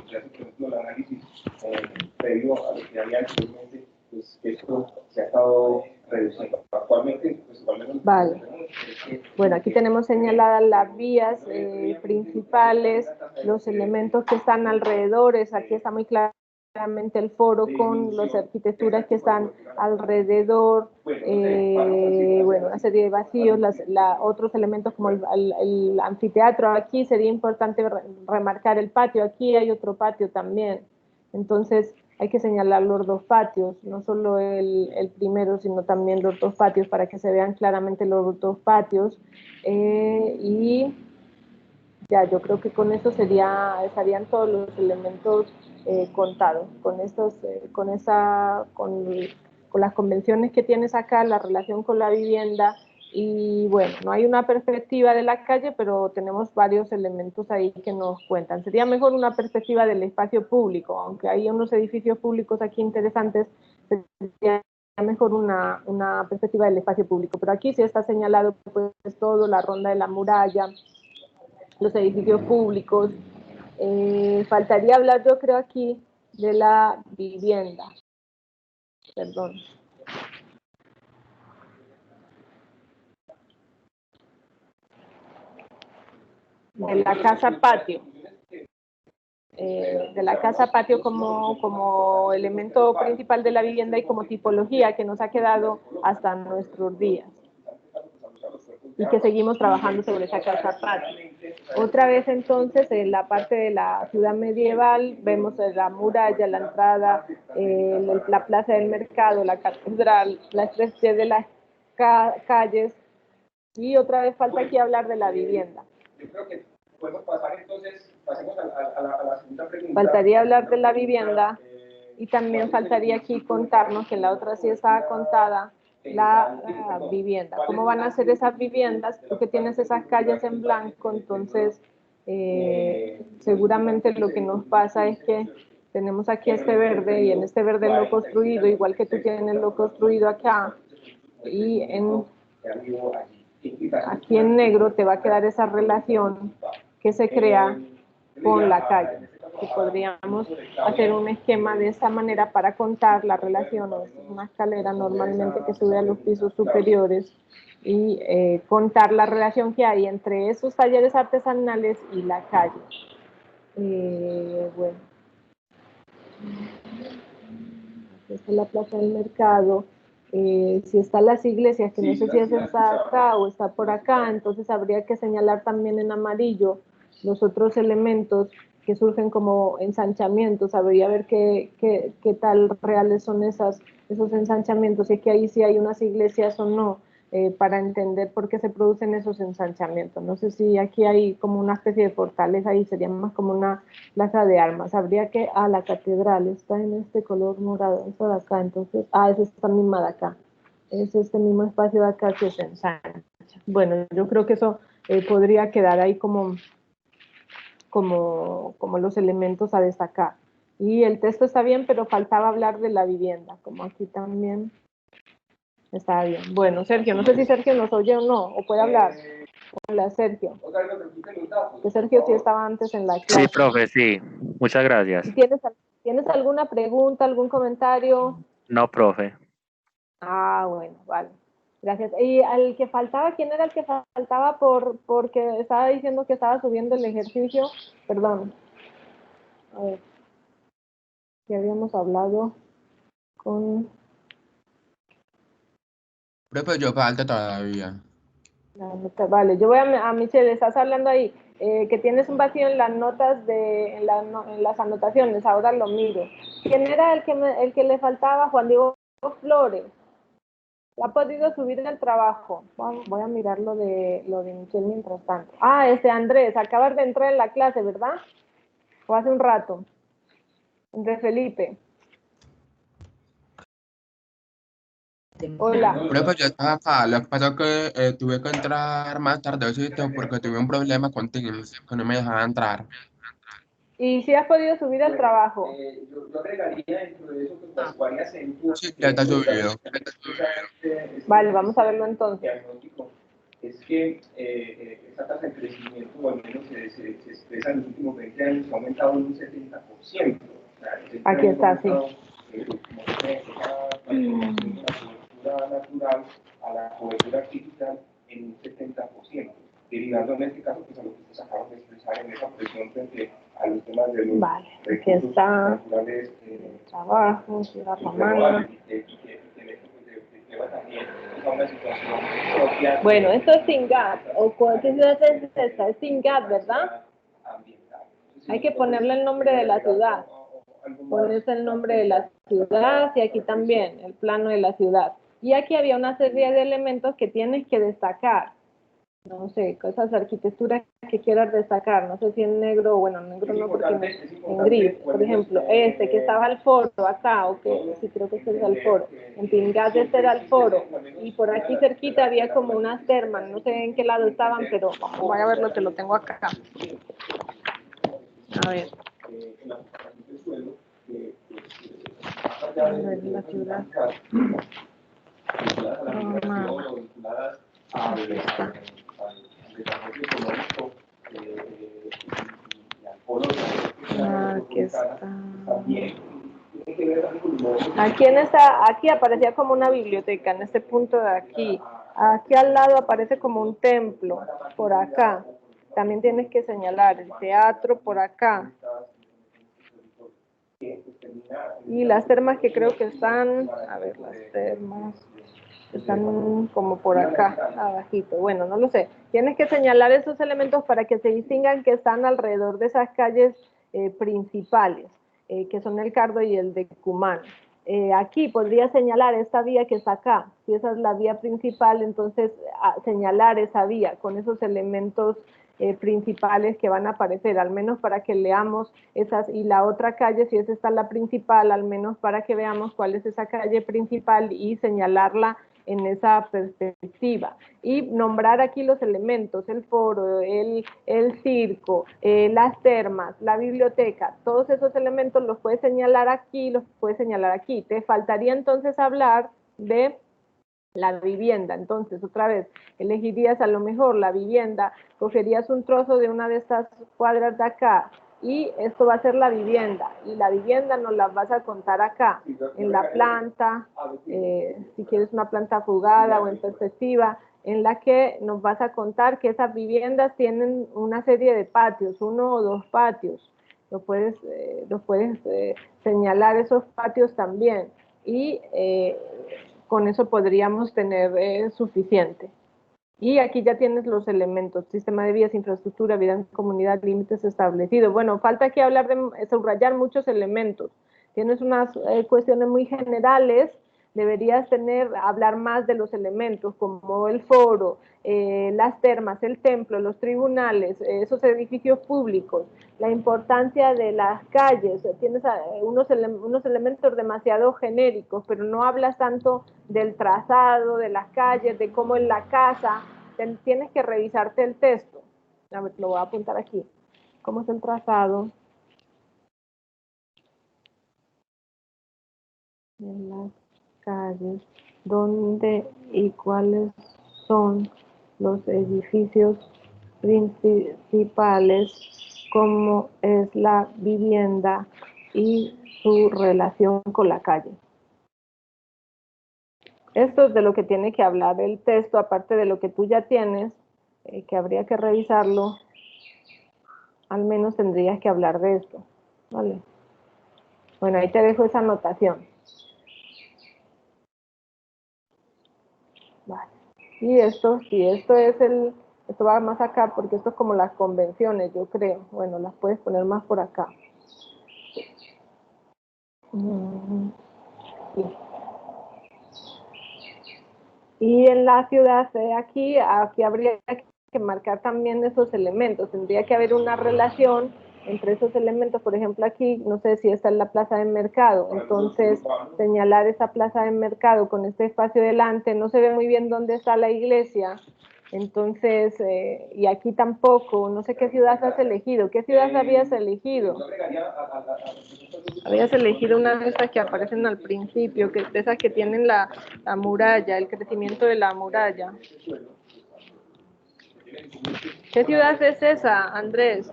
O sea, por ejemplo, el análisis previo a lo que había anteriormente, pues esto se ha estado reduciendo. Actualmente, pues igualmente. Vale. Bueno, aquí tenemos señaladas las vías principales, los elementos que están alrededor. Aquí está muy claramente el foro con las arquitecturas que están alrededor, bueno, una serie de vacíos, otros elementos como el anfiteatro. Aquí sería importante remarcar el patio, aquí hay otro patio también. Entonces hay que señalar los dos patios, no solo el primero, sino también los dos patios para que se vean claramente los dos patios. Y ya, yo creo que con eso estarían todos los elementos contados, con las convenciones que tienes acá, la relación con la vivienda. Y bueno, no hay una perspectiva de la calle, pero tenemos varios elementos ahí que nos cuentan. Sería mejor una perspectiva del espacio público, aunque hay unos edificios públicos aquí interesantes, sería mejor una perspectiva del espacio público. Pero aquí sí está señalado pues todo, la ronda de la muralla, los edificios públicos. Faltaría hablar, yo creo, aquí de la vivienda. Perdón. De la casa patio. De la casa patio como elemento principal de la vivienda y como tipología que nos ha quedado hasta nuestros días. Y que seguimos trabajando sobre esa casa patio. Otra vez entonces en la parte de la ciudad medieval vemos la muralla, la entrada, la plaza del mercado, la catedral, la estrella de las calles, y otra vez falta aquí hablar de la vivienda. Yo creo que podemos pasar entonces, pasemos a la segunda pregunta. Faltaría hablar de la vivienda Y también faltaría aquí contarnos, que en la otra sí estaba contada, la vivienda. ¿Cómo van a ser esas viviendas? Tú que tienes esas calles en blanco, entonces seguramente lo que nos pasa es que tenemos aquí este verde, y en este verde lo construido, igual que tú tienes lo construido acá, y aquí en negro te va a quedar esa relación que se crea con la calle. Que podríamos hacer un esquema de esta manera para contar la relación, o una escalera normalmente que sube a los pisos superiores, y contar la relación que hay entre esos talleres artesanales y la calle. Bueno, aquí está la plaza del mercado. Si están las iglesias, que no sé si está acá o está por acá, entonces habría que señalar también en amarillo los otros elementos que surgen como ensanchamientos. Habría ver qué tal reales son esos ensanchamientos, y que ahí sí hay unas iglesias o no, para entender por qué se producen esos ensanchamientos. No sé si aquí hay como una especie de fortaleza, ahí sería más como una plaza de armas. Habría que, la catedral está en este color morado, esta de acá, entonces, es esta misma de acá, es este mismo espacio de acá que se ensancha. Bueno, yo creo que eso podría quedar ahí como los elementos a destacar. Y el texto está bien, pero faltaba hablar de la vivienda, como aquí también está bien. Bueno, Sergio, no sé si Sergio nos oye o no, o puede hablar. Hola, Sergio. Que Sergio sí estaba antes en la clase. Sí, profe, sí. Muchas gracias. ¿Tienes alguna pregunta, algún comentario? No, profe. Bueno, vale. Gracias. Y al que faltaba, ¿quién era el que faltaba porque estaba diciendo que estaba subiendo el ejercicio? Perdón. A ver. Ya habíamos hablado con... Profe, yo falta todavía. Vale, yo voy a Michelle, estás hablando ahí, que tienes un vacío en las notas en las anotaciones, ahora lo miro. ¿Quién era el que le faltaba? Juan Diego Flores. ¿Ha podido subir el trabajo? Voy a mirar lo de Michelle mientras tanto. Andrés, acabas de entrar en la clase, ¿verdad? ¿O hace un rato? Andrés Felipe. Hola. Profe, yo estaba acá. Lo que pasa es que tuve que entrar más tardecito porque tuve un problema con Teams, que no me dejaba entrar. ¿Y si has podido subir el trabajo? Yo agregaría dentro de eso que Pascual y Acento. Sí, ya está subido. Vale, vamos a verlo entonces. Es que esta tasa de crecimiento, o al menos se expresa en los últimos 20 años, ha aumentado en un 70%. O sea, aquí está, sí. La cobertura natural a la cobertura artificial en un 70%, derivando en este caso pues, a lo que ustedes acaban de expresar en esa presión frente a los temas de los recursos naturales, trabajo, ciudad romana. Bueno, esto es SINGAD, o ¿qué ciudad es esta? Es SINGAD, ¿verdad? Hay que ponerle el nombre de la ciudad. Pones el nombre de la ciudad, y aquí también el plano de la ciudad. Y aquí había una serie de elementos que tienes que destacar. No sé, cosas de arquitectura que quieras destacar. No sé si en negro, bueno, en negro no, porque en gris. Por ejemplo, que estaba al foro acá, o que sí creo que este es el foro. En Pingas este era el foro. Y por aquí cerquita había como unas termas. No sé en qué lado estaban, pero voy a verlo, te lo tengo acá. A ver. La ciudad. Aquí está. Aquí aparecía como una biblioteca, en este punto de aquí. Aquí al lado aparece como un templo, por acá. También tienes que señalar el teatro por acá. Y las termas que creo que están, a ver, las termas están como por acá, abajito. Bueno, no lo sé. Tienes que señalar esos elementos para que se distingan que están alrededor de esas calles principales, que son el Cardo y el de Cumán. Aquí podría señalar esta vía que está acá. Si esa es la vía principal, entonces señalar esa vía con esos elementos principales que van a aparecer, al menos para que leamos esas, y la otra calle, si es esta la principal, al menos para que veamos cuál es esa calle principal y señalarla en esa perspectiva. Y nombrar aquí los elementos, el foro, el circo, las termas, la biblioteca, todos esos elementos los puedes señalar aquí, los puedes señalar aquí. Te faltaría entonces hablar de la vivienda. Entonces, otra vez, elegirías a lo mejor la vivienda, cogerías un trozo de una de estas cuadras de acá, y esto va a ser la vivienda, y la vivienda nos la vas a contar acá, en la planta, si quieres una planta fugada o en perspectiva, en la que nos vas a contar que esas viviendas tienen una serie de patios, 1 o 2 patios, los puedes señalar esos patios también, y con eso podríamos tener suficiente. Y aquí ya tienes los elementos: sistema de vías, infraestructura, vida en comunidad, límites establecidos. Bueno, falta aquí hablar de subrayar muchos elementos. Tienes unas cuestiones muy generales, deberías hablar más de los elementos, como el foro, las termas, el templo, los tribunales, esos edificios públicos, la importancia de las calles. Tienes unos elementos demasiado genéricos, pero no hablas tanto del trazado, de las calles, de cómo es la casa. Tienes que revisarte el texto. A ver, lo voy a apuntar aquí. ¿Cómo es el trazado? En las calles, dónde y cuáles son los edificios principales, cómo es la vivienda y su relación con la calle. Esto es de lo que tiene que hablar el texto, aparte de lo que tú ya tienes, que habría que revisarlo. Al menos tendrías que hablar de esto, ¿vale? Bueno, ahí te dejo esa anotación. Vale. Y esto, sí, esto va más acá, porque esto es como las convenciones, yo creo. Bueno, las puedes poner más por acá. Sí. Y en la ciudad, aquí habría que marcar también esos elementos. Tendría que haber una relación entre esos elementos. Por ejemplo, aquí, no sé si esta es la plaza de mercado, entonces señalar esa plaza de mercado con este espacio delante. No se ve muy bien dónde está la iglesia, entonces, y aquí tampoco. No sé qué ciudad has elegido. ¿Qué ciudad habías elegido? Habías elegido una de estas que aparecen al principio, de esas que tienen la muralla, el crecimiento de la muralla. ¿Qué ciudad es esa, Andrés?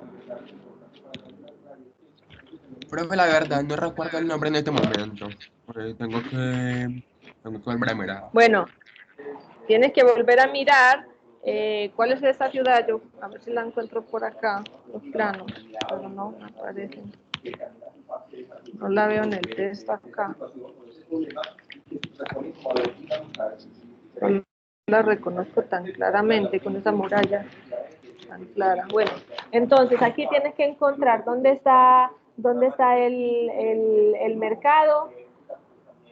Profe, la verdad no recuerdo el nombre en este momento. Tengo que volver a mirar. Bueno, tienes que volver a mirar cuál es esa ciudad. Yo a ver si la encuentro por acá, los planos, pero no aparecen. No la veo en el texto acá. No la reconozco tan claramente con esa muralla tan clara. Bueno, entonces aquí tienes que encontrar dónde está el mercado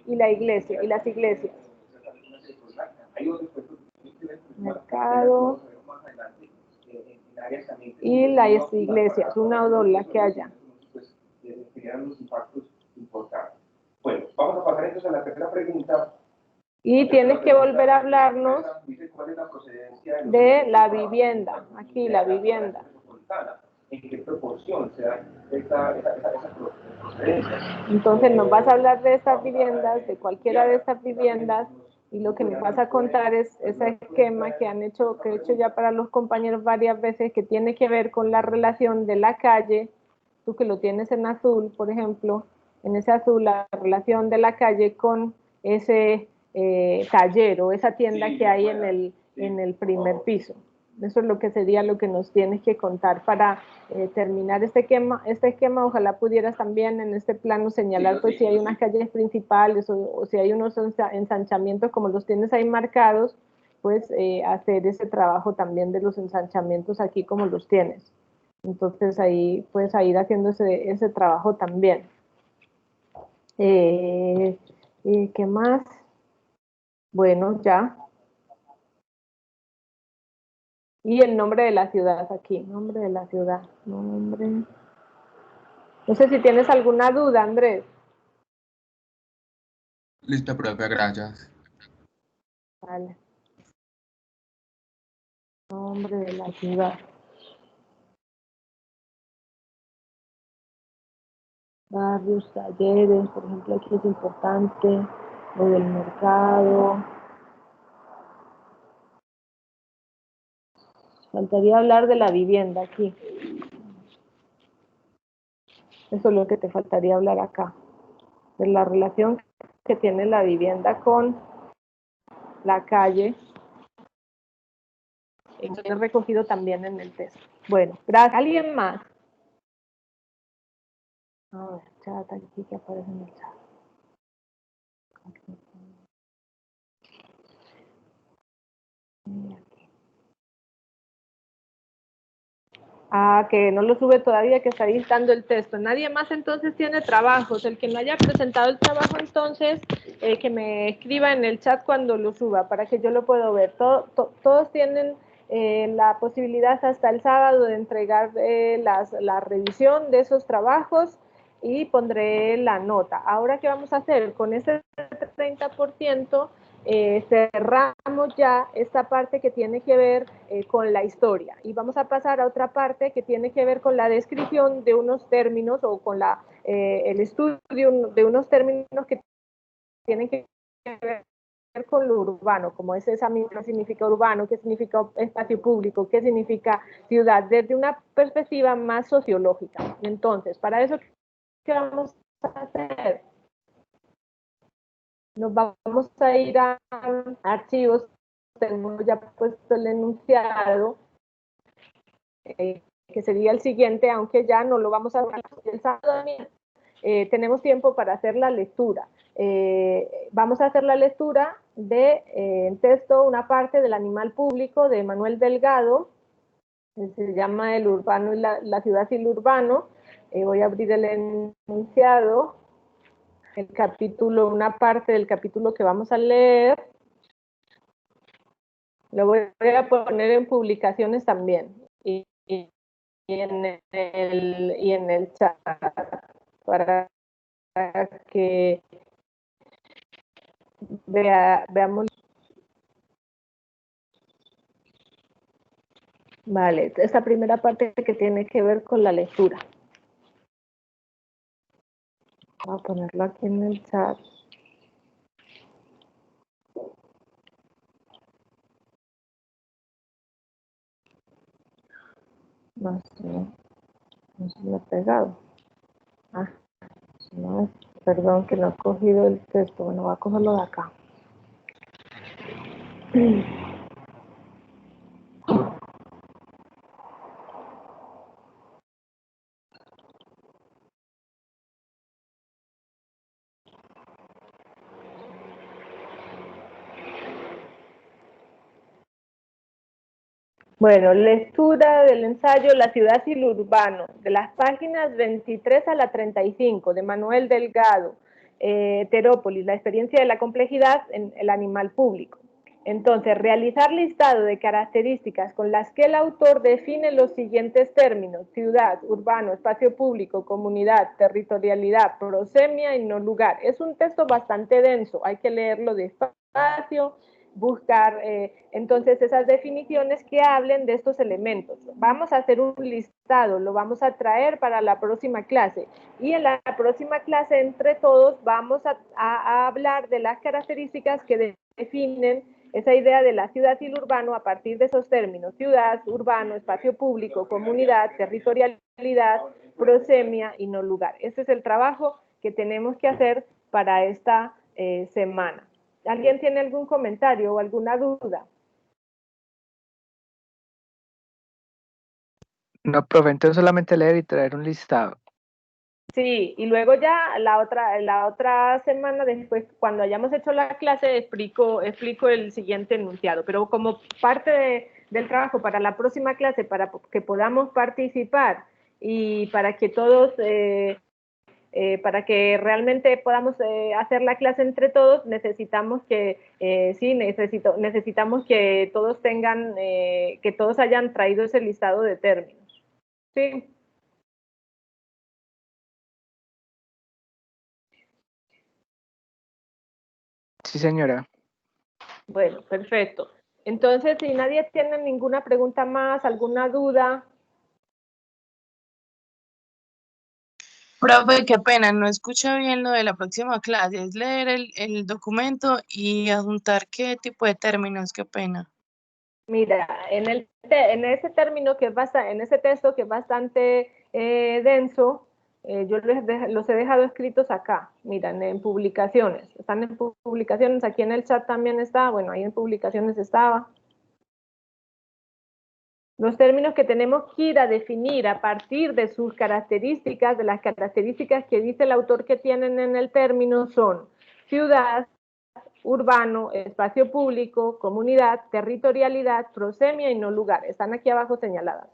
y la iglesia, y las iglesias. Mercado y las iglesias, una o dos, las que haya. Bueno, vamos a pasar entonces a la tercera pregunta. Y tienes que volver a hablarnos de la vivienda. Aquí, la vivienda. ¿En qué proporción se da esa procedencia? Entonces nos vas a hablar de estas viviendas, de cualquiera de estas viviendas, y lo que nos vas a contar es ese esquema que he hecho ya para los compañeros varias veces, que tiene que ver con la relación de la calle. Tú que lo tienes en azul, por ejemplo, en ese azul, la relación de la calle con ese taller o esa tienda que hay en el primer piso. Eso es lo que sería lo que nos tienes que contar para terminar este esquema. Ojalá pudieras también en este plano señalar pues si hay unas calles principales o si hay unos ensanchamientos como los tienes ahí marcados, pues hacer ese trabajo también de los ensanchamientos aquí como los tienes. Entonces ahí puedes ir haciendo ese trabajo también. ¿Qué más? Bueno, ya. Y el nombre de la ciudad aquí, nombre de la ciudad, nombre. No sé si tienes alguna duda, Andrés. Listo, profe, gracias. Vale. Nombre de la ciudad. Barrios, talleres, por ejemplo, aquí es importante, lo del mercado. Faltaría hablar de la vivienda aquí. Eso es lo que te faltaría hablar acá, de la relación que tiene la vivienda con la calle. Eso es recogido también en el texto. Bueno, gracias. ¿Alguien más? A ver, chat aquí que aparece en el chat. Ah, que no lo sube todavía, que está editando el texto. Nadie más entonces tiene trabajos. El que no haya presentado el trabajo entonces, que me escriba en el chat cuando lo suba, para que yo lo pueda ver. Todos tienen la posibilidad hasta el sábado de entregar la revisión de esos trabajos y pondré la nota. Ahora, ¿qué vamos a hacer? Con ese 30%, cerramos ya esta parte que tiene que ver con la historia y vamos a pasar a otra parte que tiene que ver con la descripción de unos términos o con el estudio de unos términos que tienen que ver con lo urbano, como es esa misma significa urbano, qué significa espacio público, qué significa ciudad, desde una perspectiva más sociológica. Entonces, para eso, ¿qué vamos a hacer? Nos vamos a ir a archivos, tenemos ya puesto el enunciado, que sería el siguiente, aunque ya no lo vamos a ver el sábado. Tenemos tiempo para hacer la lectura. Vamos a hacer la lectura de en texto una parte del Animal Público de Manuel Delgado, que se llama El urbano y la ciudad y el urbano. Voy a abrir el enunciado. El capítulo, una parte del capítulo que vamos a leer, lo voy a poner en publicaciones también y en el chat para que veamos. Vale, esta primera parte que tiene que ver con la lectura. Voy a ponerlo aquí en el chat. No se me ha pegado. Ah, no, perdón que no he cogido el texto. Bueno, voy a cogerlo de acá. Bueno, lectura del ensayo La ciudad y lo urbano, de las páginas 23 a la 35, de Manuel Delgado, Terópolis, la experiencia de la complejidad en el animal público. Entonces, realizar listado de características con las que el autor define los siguientes términos: ciudad, urbano, espacio público, comunidad, territorialidad, prosemia y no lugar. Es un texto bastante denso, hay que leerlo despacio, buscar entonces esas definiciones que hablen de estos elementos. Vamos a hacer un listado, lo vamos a traer para la próxima clase y en la próxima clase entre todos vamos a hablar de las características que definen esa idea de la ciudad y el urbano a partir de esos términos: ciudad, urbano, espacio público, comunidad, territorialidad, prosemia y no lugar. Ese es el trabajo que tenemos que hacer para esta semana. ¿Alguien tiene algún comentario o alguna duda? No, profe, entonces solamente leer y traer un listado. Sí, y luego ya la otra semana después, cuando hayamos hecho la clase, explico el siguiente enunciado. Pero como parte del trabajo para la próxima clase, para que podamos participar y para que todos para que realmente podamos hacer la clase entre todos, necesitamos que, necesitamos que todos tengan, que todos hayan traído ese listado de términos. ¿Sí? Sí, señora. Bueno, perfecto. Entonces, si nadie tiene ninguna pregunta más, alguna duda. Profe, qué pena, no escucho bien lo de la próxima clase. Es leer el documento y adjuntar qué tipo de términos, qué pena. Mira, en ese término que es bastante, en ese texto que es bastante denso, yo los he dejado escritos acá, miren, en publicaciones. Están en publicaciones, aquí en el chat también está, bueno, ahí en publicaciones estaba. Los términos que tenemos que ir a definir a partir de sus características, de las características que dice el autor que tienen en el término son ciudad, urbano, espacio público, comunidad, territorialidad, prosemia y no lugar. Están aquí abajo señaladas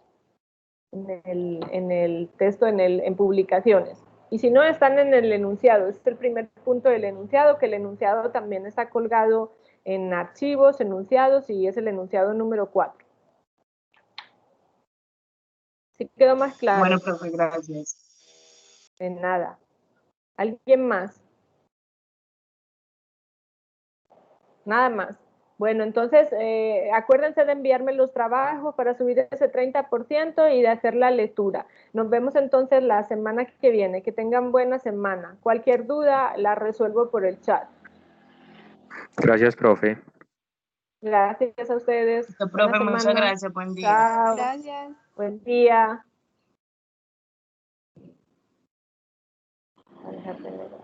en el texto, en publicaciones. Y si no, están en el enunciado. Este es el primer punto del enunciado, que el enunciado también está colgado en archivos, enunciados, y es el enunciado número 4. ¿Sí quedó más claro? Bueno, profe, gracias. De nada. ¿Alguien más? Nada más. Bueno, entonces acuérdense de enviarme los trabajos para subir ese 30% y de hacer la lectura. Nos vemos entonces la semana que viene. Que tengan buena semana. Cualquier duda la resuelvo por el chat. Gracias, profe. Gracias a ustedes. Profe, muchas gracias. Buen día. Chao. Gracias. Buen día. Voy a dejar de leer.